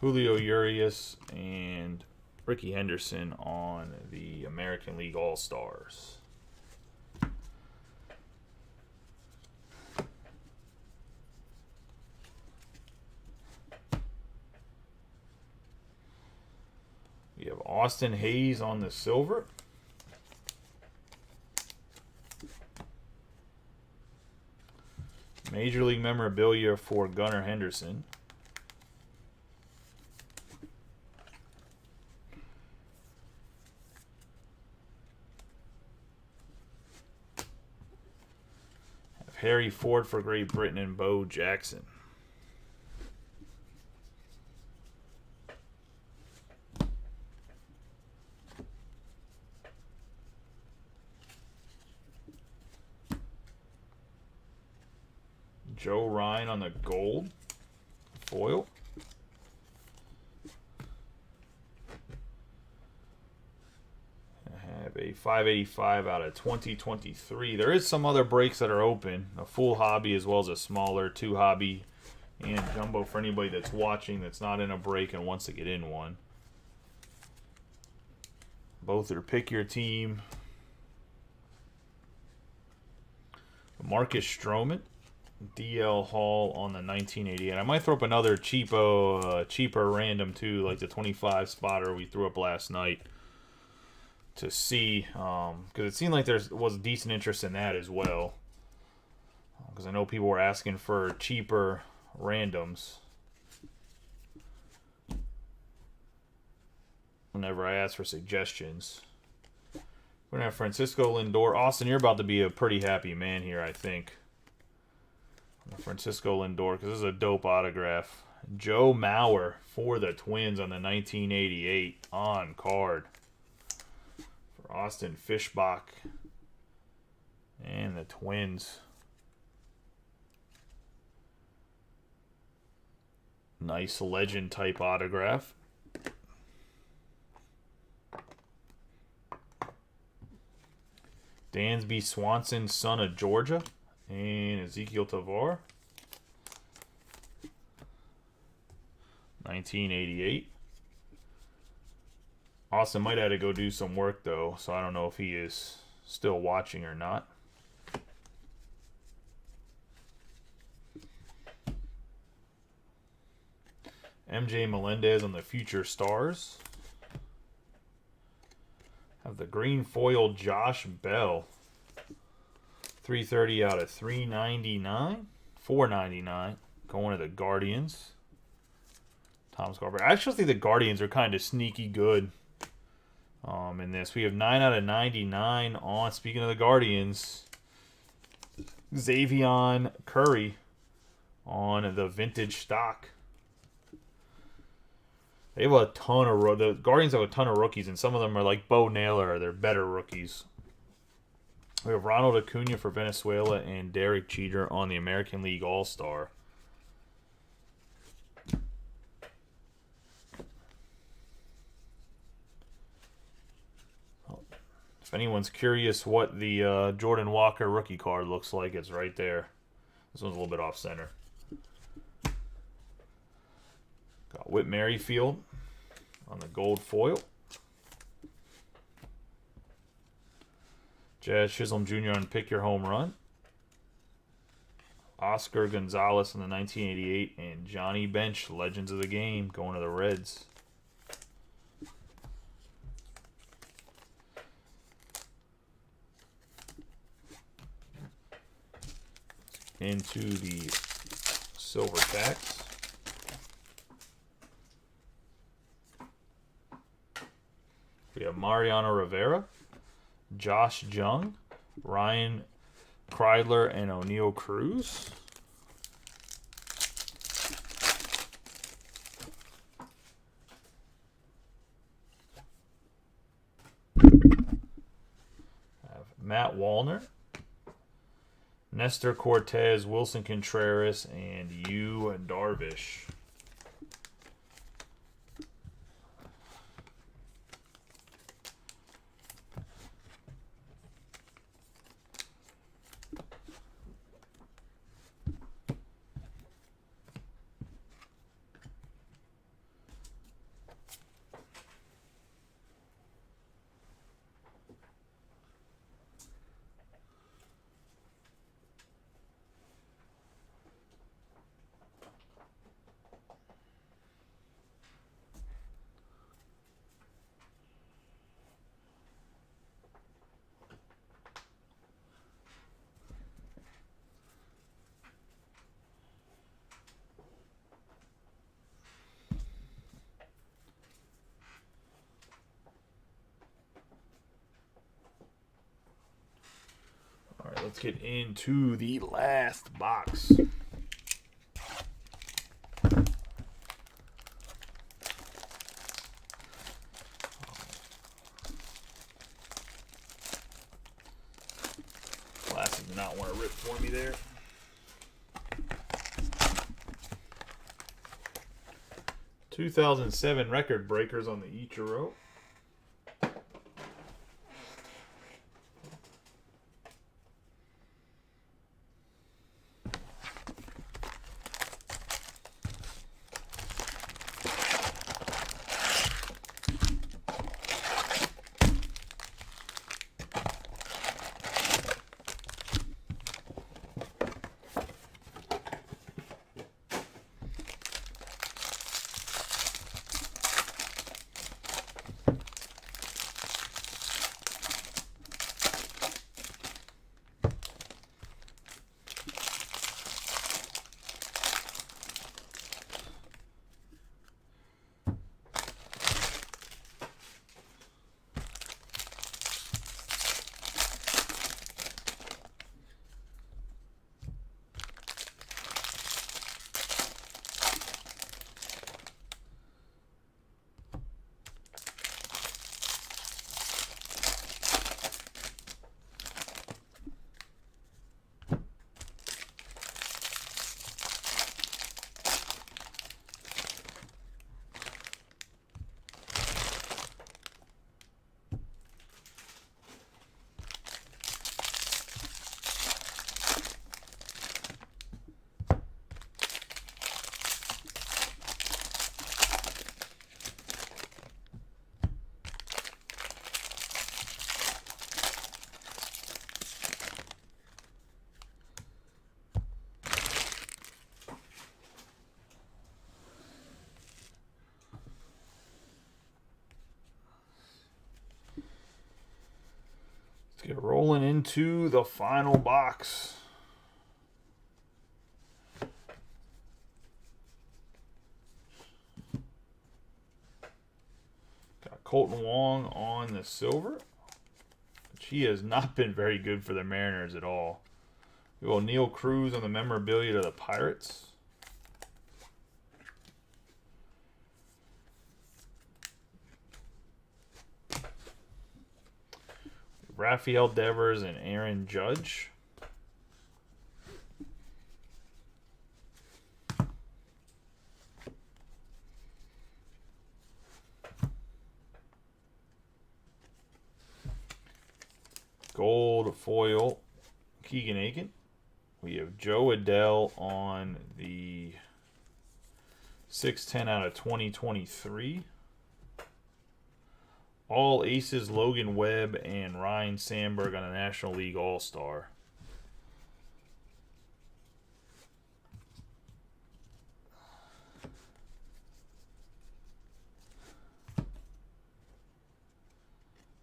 Julio Urias and Ricky Henderson on the American League All-Stars. We have Austin Hayes on the silver. Major League memorabilia for Gunnar Henderson. Have Harry Ford for Great Britain and Bo Jackson. Joe Ryan on the gold foil. I have a 585 out of 2023. There is some other breaks that are open. A full hobby as well as a smaller 2 hobby and jumbo for anybody that's watching that's not in a break and wants to get in one. Both are pick your team. Marcus Stroman. DL Hall on the 1988. I might throw up another cheaper random too, like the 25 spotter we threw up last night to see, because it seemed like there was decent interest in that as well. Because I know people were asking for cheaper randoms whenever I asked for suggestions. We're gonna have Francisco Lindor. Austin, you're about to be a pretty happy man here, I think. Francisco Lindor, because this is a dope autograph. Joe Mauer for the Twins on the 1988 on card. For Austin Fishbach and the Twins. Nice legend type autograph. Dansby Swanson, son of Georgia. And Ezekiel Tovar. 1988. Austin might have to go do some work, though, so I don't know if he is still watching or not. MJ Melendez on the Future Stars. Have the green foil Josh Bell. 330 out of 399. 499. Going to the Guardians. Tom Scarberry. I actually think the Guardians are kind of sneaky good in this. We have 9 out of 99 on, speaking of the Guardians, Xavion Curry on the vintage stock. They have a ton of the Guardians have a ton of rookies, and some of them are like Bo Naylor. They're better rookies. We have Ronald Acuna for Venezuela and Derek Jeter on the American League All-Star. If anyone's curious what the Jordan Walker rookie card looks like, it's right there. This one's a little bit off center. Got Whit Merrifield on the gold foil. Jazz Chisholm Jr. on Pick Your Home Run. Oscar Gonzalez in the 1988. And Johnny Bench, Legends of the Game, going to the Reds. Into the silver packs. We have Mariano Rivera, Josh Jung, Ryan Kreidler, and O'Neal Cruz. Have Matt Wallner, Nestor Cortez, Wilson Contreras, and Yu Darvish. All right, let's get into the last box. Glasses did not want to rip for me there. (2007) record breakers on the Ichiro. Let's get rolling into the final box. Got Colton Wong on the silver, which he has not been very good for the Mariners at all. We will O'Neal Cruz on the memorabilia to the Pirates. Rafael Devers and Aaron Judge. Gold foil, Keegan Aiken. We have Joe Adell on the 610 out of 2023. All aces, Logan Webb and Ryan Sandberg on the National League All-Star.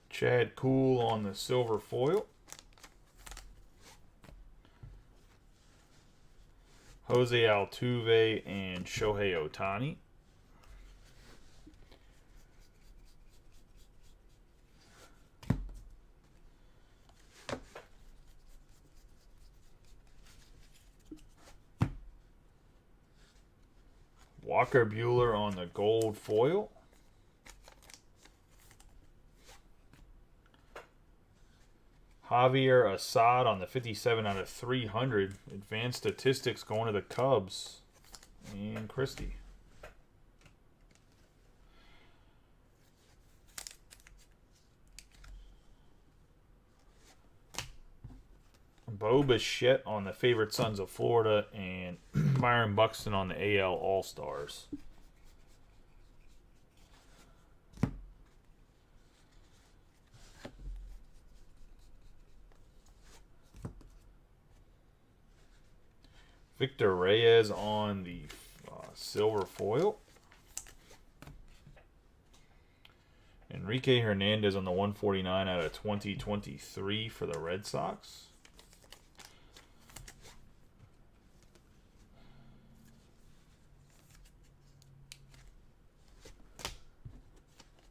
Chad Kuhl on the silver foil. Jose Altuve and Shohei Ohtani. Walker Buehler on the gold foil. Javier Assad on the 57 out of 300. Advanced statistics going to the Cubs. And Christie. Bo Bichette on the favorite Sons of Florida. And Byron Buxton on the AL All-Stars. Victor Reyes on the silver foil. Enrique Hernandez on the 149 out of 2023 for the Red Sox.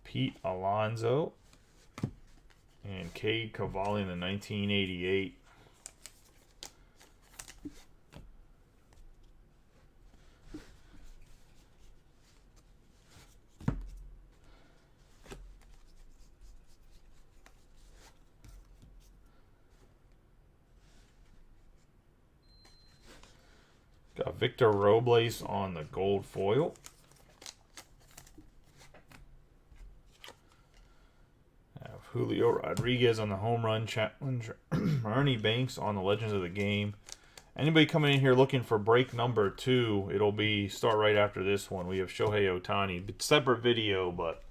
Pete Alonso and Cade Cavalli in the 1988. Got Victor Robles on the gold foil. Have Julio Rodriguez on the home run challenge. Ernie Banks on the Legends of the Game. Anybody coming in here looking for break number 2, it'll be start right after this one. We have Shohei Ohtani. Separate video, but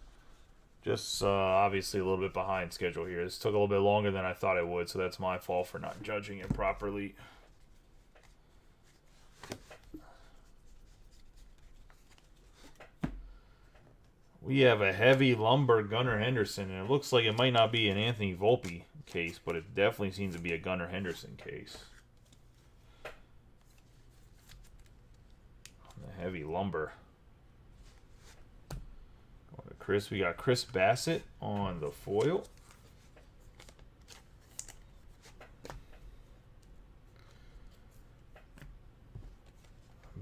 just obviously a little bit behind schedule here. This took a little bit longer than I thought it would, so that's my fault for not judging it properly. We have a heavy lumber Gunnar Henderson, and it looks like it might not be an Anthony Volpe case, but it definitely seems to be a Gunnar Henderson case. The heavy lumber. Going to Chris, we got Chris Bassett on the foil.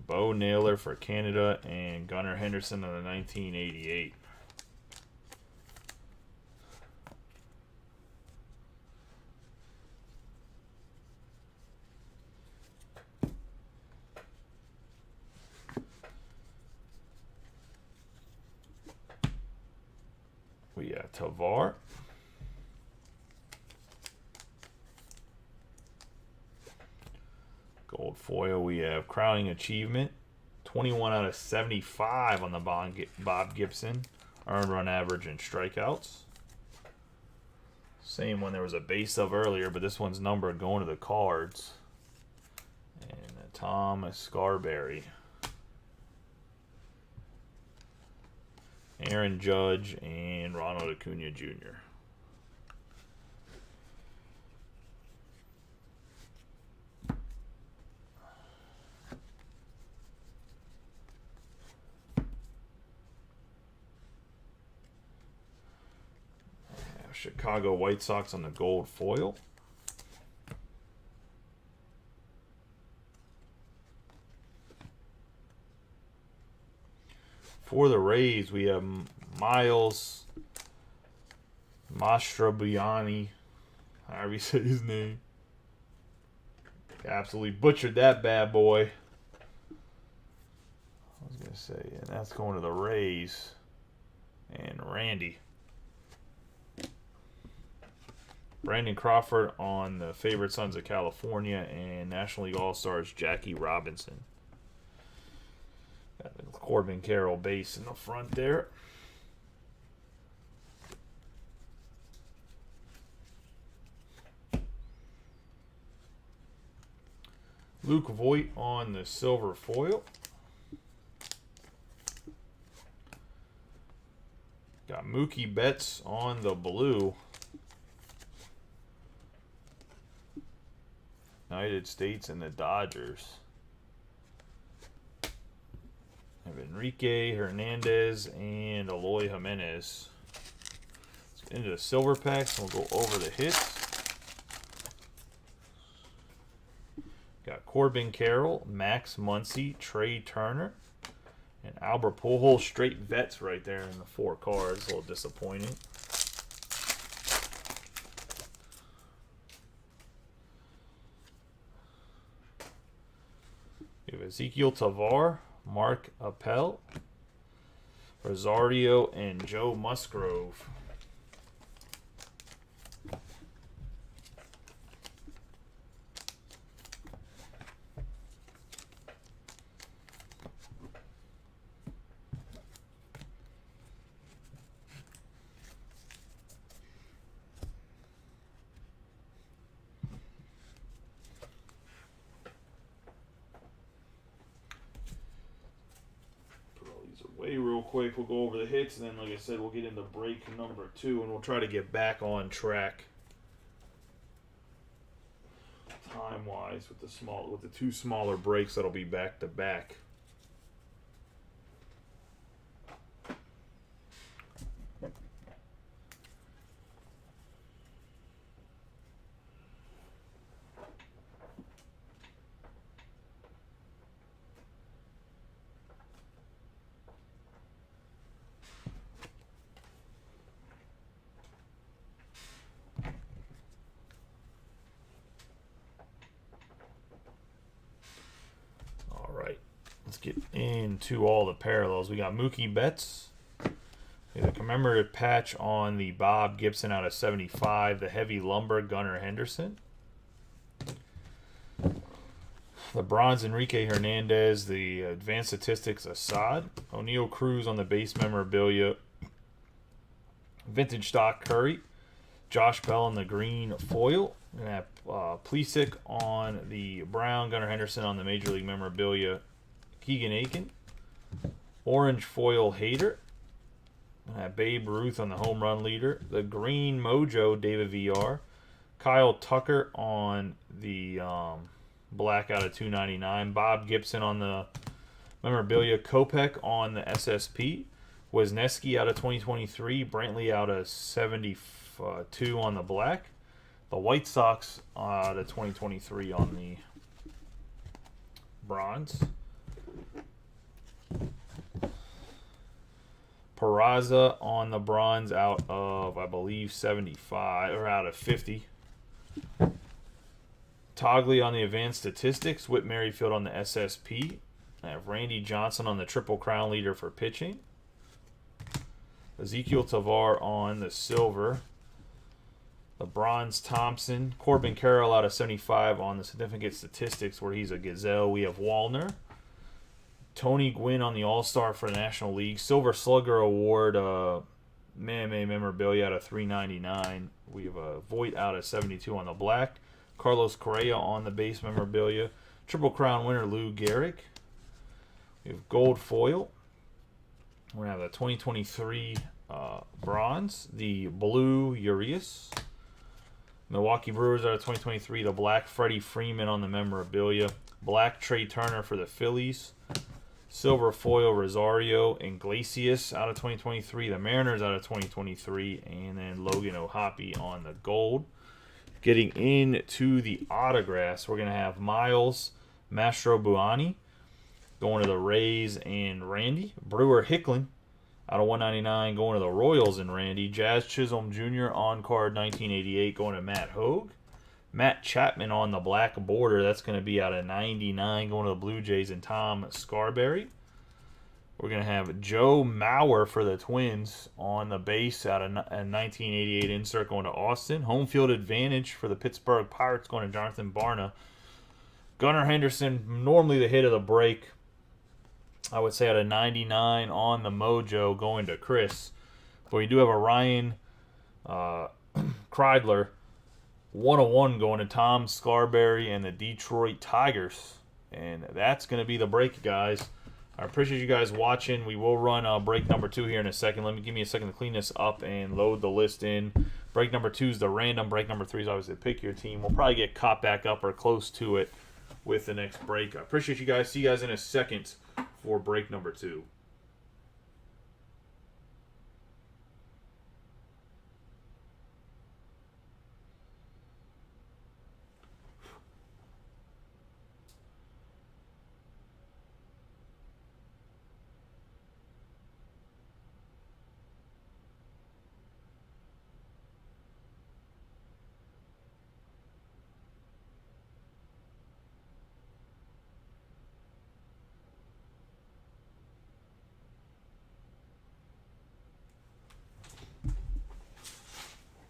Bo Naylor for Canada and Gunnar Henderson in the 1988. We have Tavar. Gold foil, we have Crowning Achievement. 21 out of 75 on the Bob Gibson. Earned run average and strikeouts. Same one there was a base of earlier, but this one's numbered going to the Cards. And Tom Scarberry. Aaron Judge and Ronald Acuna Jr. Chicago White Sox on the gold foil. For the Rays, we have Miles Mastrobuoni, however you say his name. Absolutely butchered that bad boy. I was going to say, and that's going to the Rays. And Randy. Brandon Crawford on the Favorite Sons of California, and National League All-Stars Jackie Robinson. Got the Corbin Carroll base in the front there. Luke Voigt on the silver foil. Got Mookie Betts on the blue. United States and the Dodgers. Have Enrique Hernandez and Eloy Jimenez. Let's get into the silver packs and we'll go over the hits. Got Corbin Carroll, Max Muncy, Trey Turner, and Albert Pujols. Straight vets right there in the 4 cards. A little disappointing. We have Ezequiel Tovar, Mark Appel, Rosario, and Joe Musgrove. Way real quick, we'll go over the hits, and then, like I said, we'll get into break number 2, and we'll try to get back on track time-wise with the 2 smaller breaks that'll be back to back. Let's get into all the parallels. We got Mookie Betts. The commemorative patch on the Bob Gibson out of 75. The heavy lumber, Gunnar Henderson. The bronze, Enrique Hernandez. The advanced statistics, Assad. O'Neal Cruz on the base memorabilia. Vintage stock, Curry. Josh Bell on the green foil. We're going to have Plesac on the brown. Gunnar Henderson on the Major League memorabilia. Keegan Aiken, orange foil Hader, Babe Ruth on the home run leader, the green mojo David VR, Kyle Tucker on the black out of 299, Bob Gibson on the memorabilia, Kopech on the SSP, Wisniewski out of 2023, Brantley out of 72 on the black, the White Sox out of 2023 on the bronze. Peraza on the bronze out of, I believe, 75, or out of 50. Togley on the advanced statistics. Whit Merrifield on the SSP. I have Randy Johnson on the Triple Crown leader for pitching. Ezequiel Tovar on the silver. The bronze, Thompson. Corbin Carroll out of 75 on the significant statistics where he's a gazelle. We have Wallner. Tony Gwynn on the All-Star for the National League. Silver Slugger Award memorabilia out of 399. We have a Voigt out of 72 on the black. Carlos Correa on the base memorabilia. Triple Crown winner Lou Gehrig. We have gold foil. We're going to have the 2023 bronze. The blue Urias. Milwaukee Brewers out of 2023. The black Freddie Freeman on the memorabilia. Black Trey Turner for the Phillies. Silver foil Rosario Iglesias out of 2023. The Mariners out of 2023. And then Logan O'Hoppe on the gold. Getting into the autographs, we're going to have Miles Mastrobuoni going to the Rays and Randy. Brewer Hicklin out of 199 going to the Royals and Randy. Jazz Chisholm Jr. on card 1988 going to Matt Hogue. Matt Chapman on the black border. That's going to be out of 99 going to the Blue Jays and Tom Scarberry. We're going to have Joe Mauer for the Twins on the base out of a 1988 insert going to Austin. Home field advantage for the Pittsburgh Pirates going to Jonathan Barna. Gunnar Henderson, normally the hit of the break. I would say out of 99 on the Mojo going to Chris. But we do have a Ryan Kreidler 101 going to Tom Scarberry and the Detroit Tigers. And that's going to be the break, guys. I appreciate you guys watching. We will run break number 2 here in a second. Give me a second to clean this up and load the list in. Break number 2 is the random. Break number 3 is obviously pick your team. We'll probably get caught back up or close to it with the next break. I appreciate you guys. See you guys in a second for break number 2.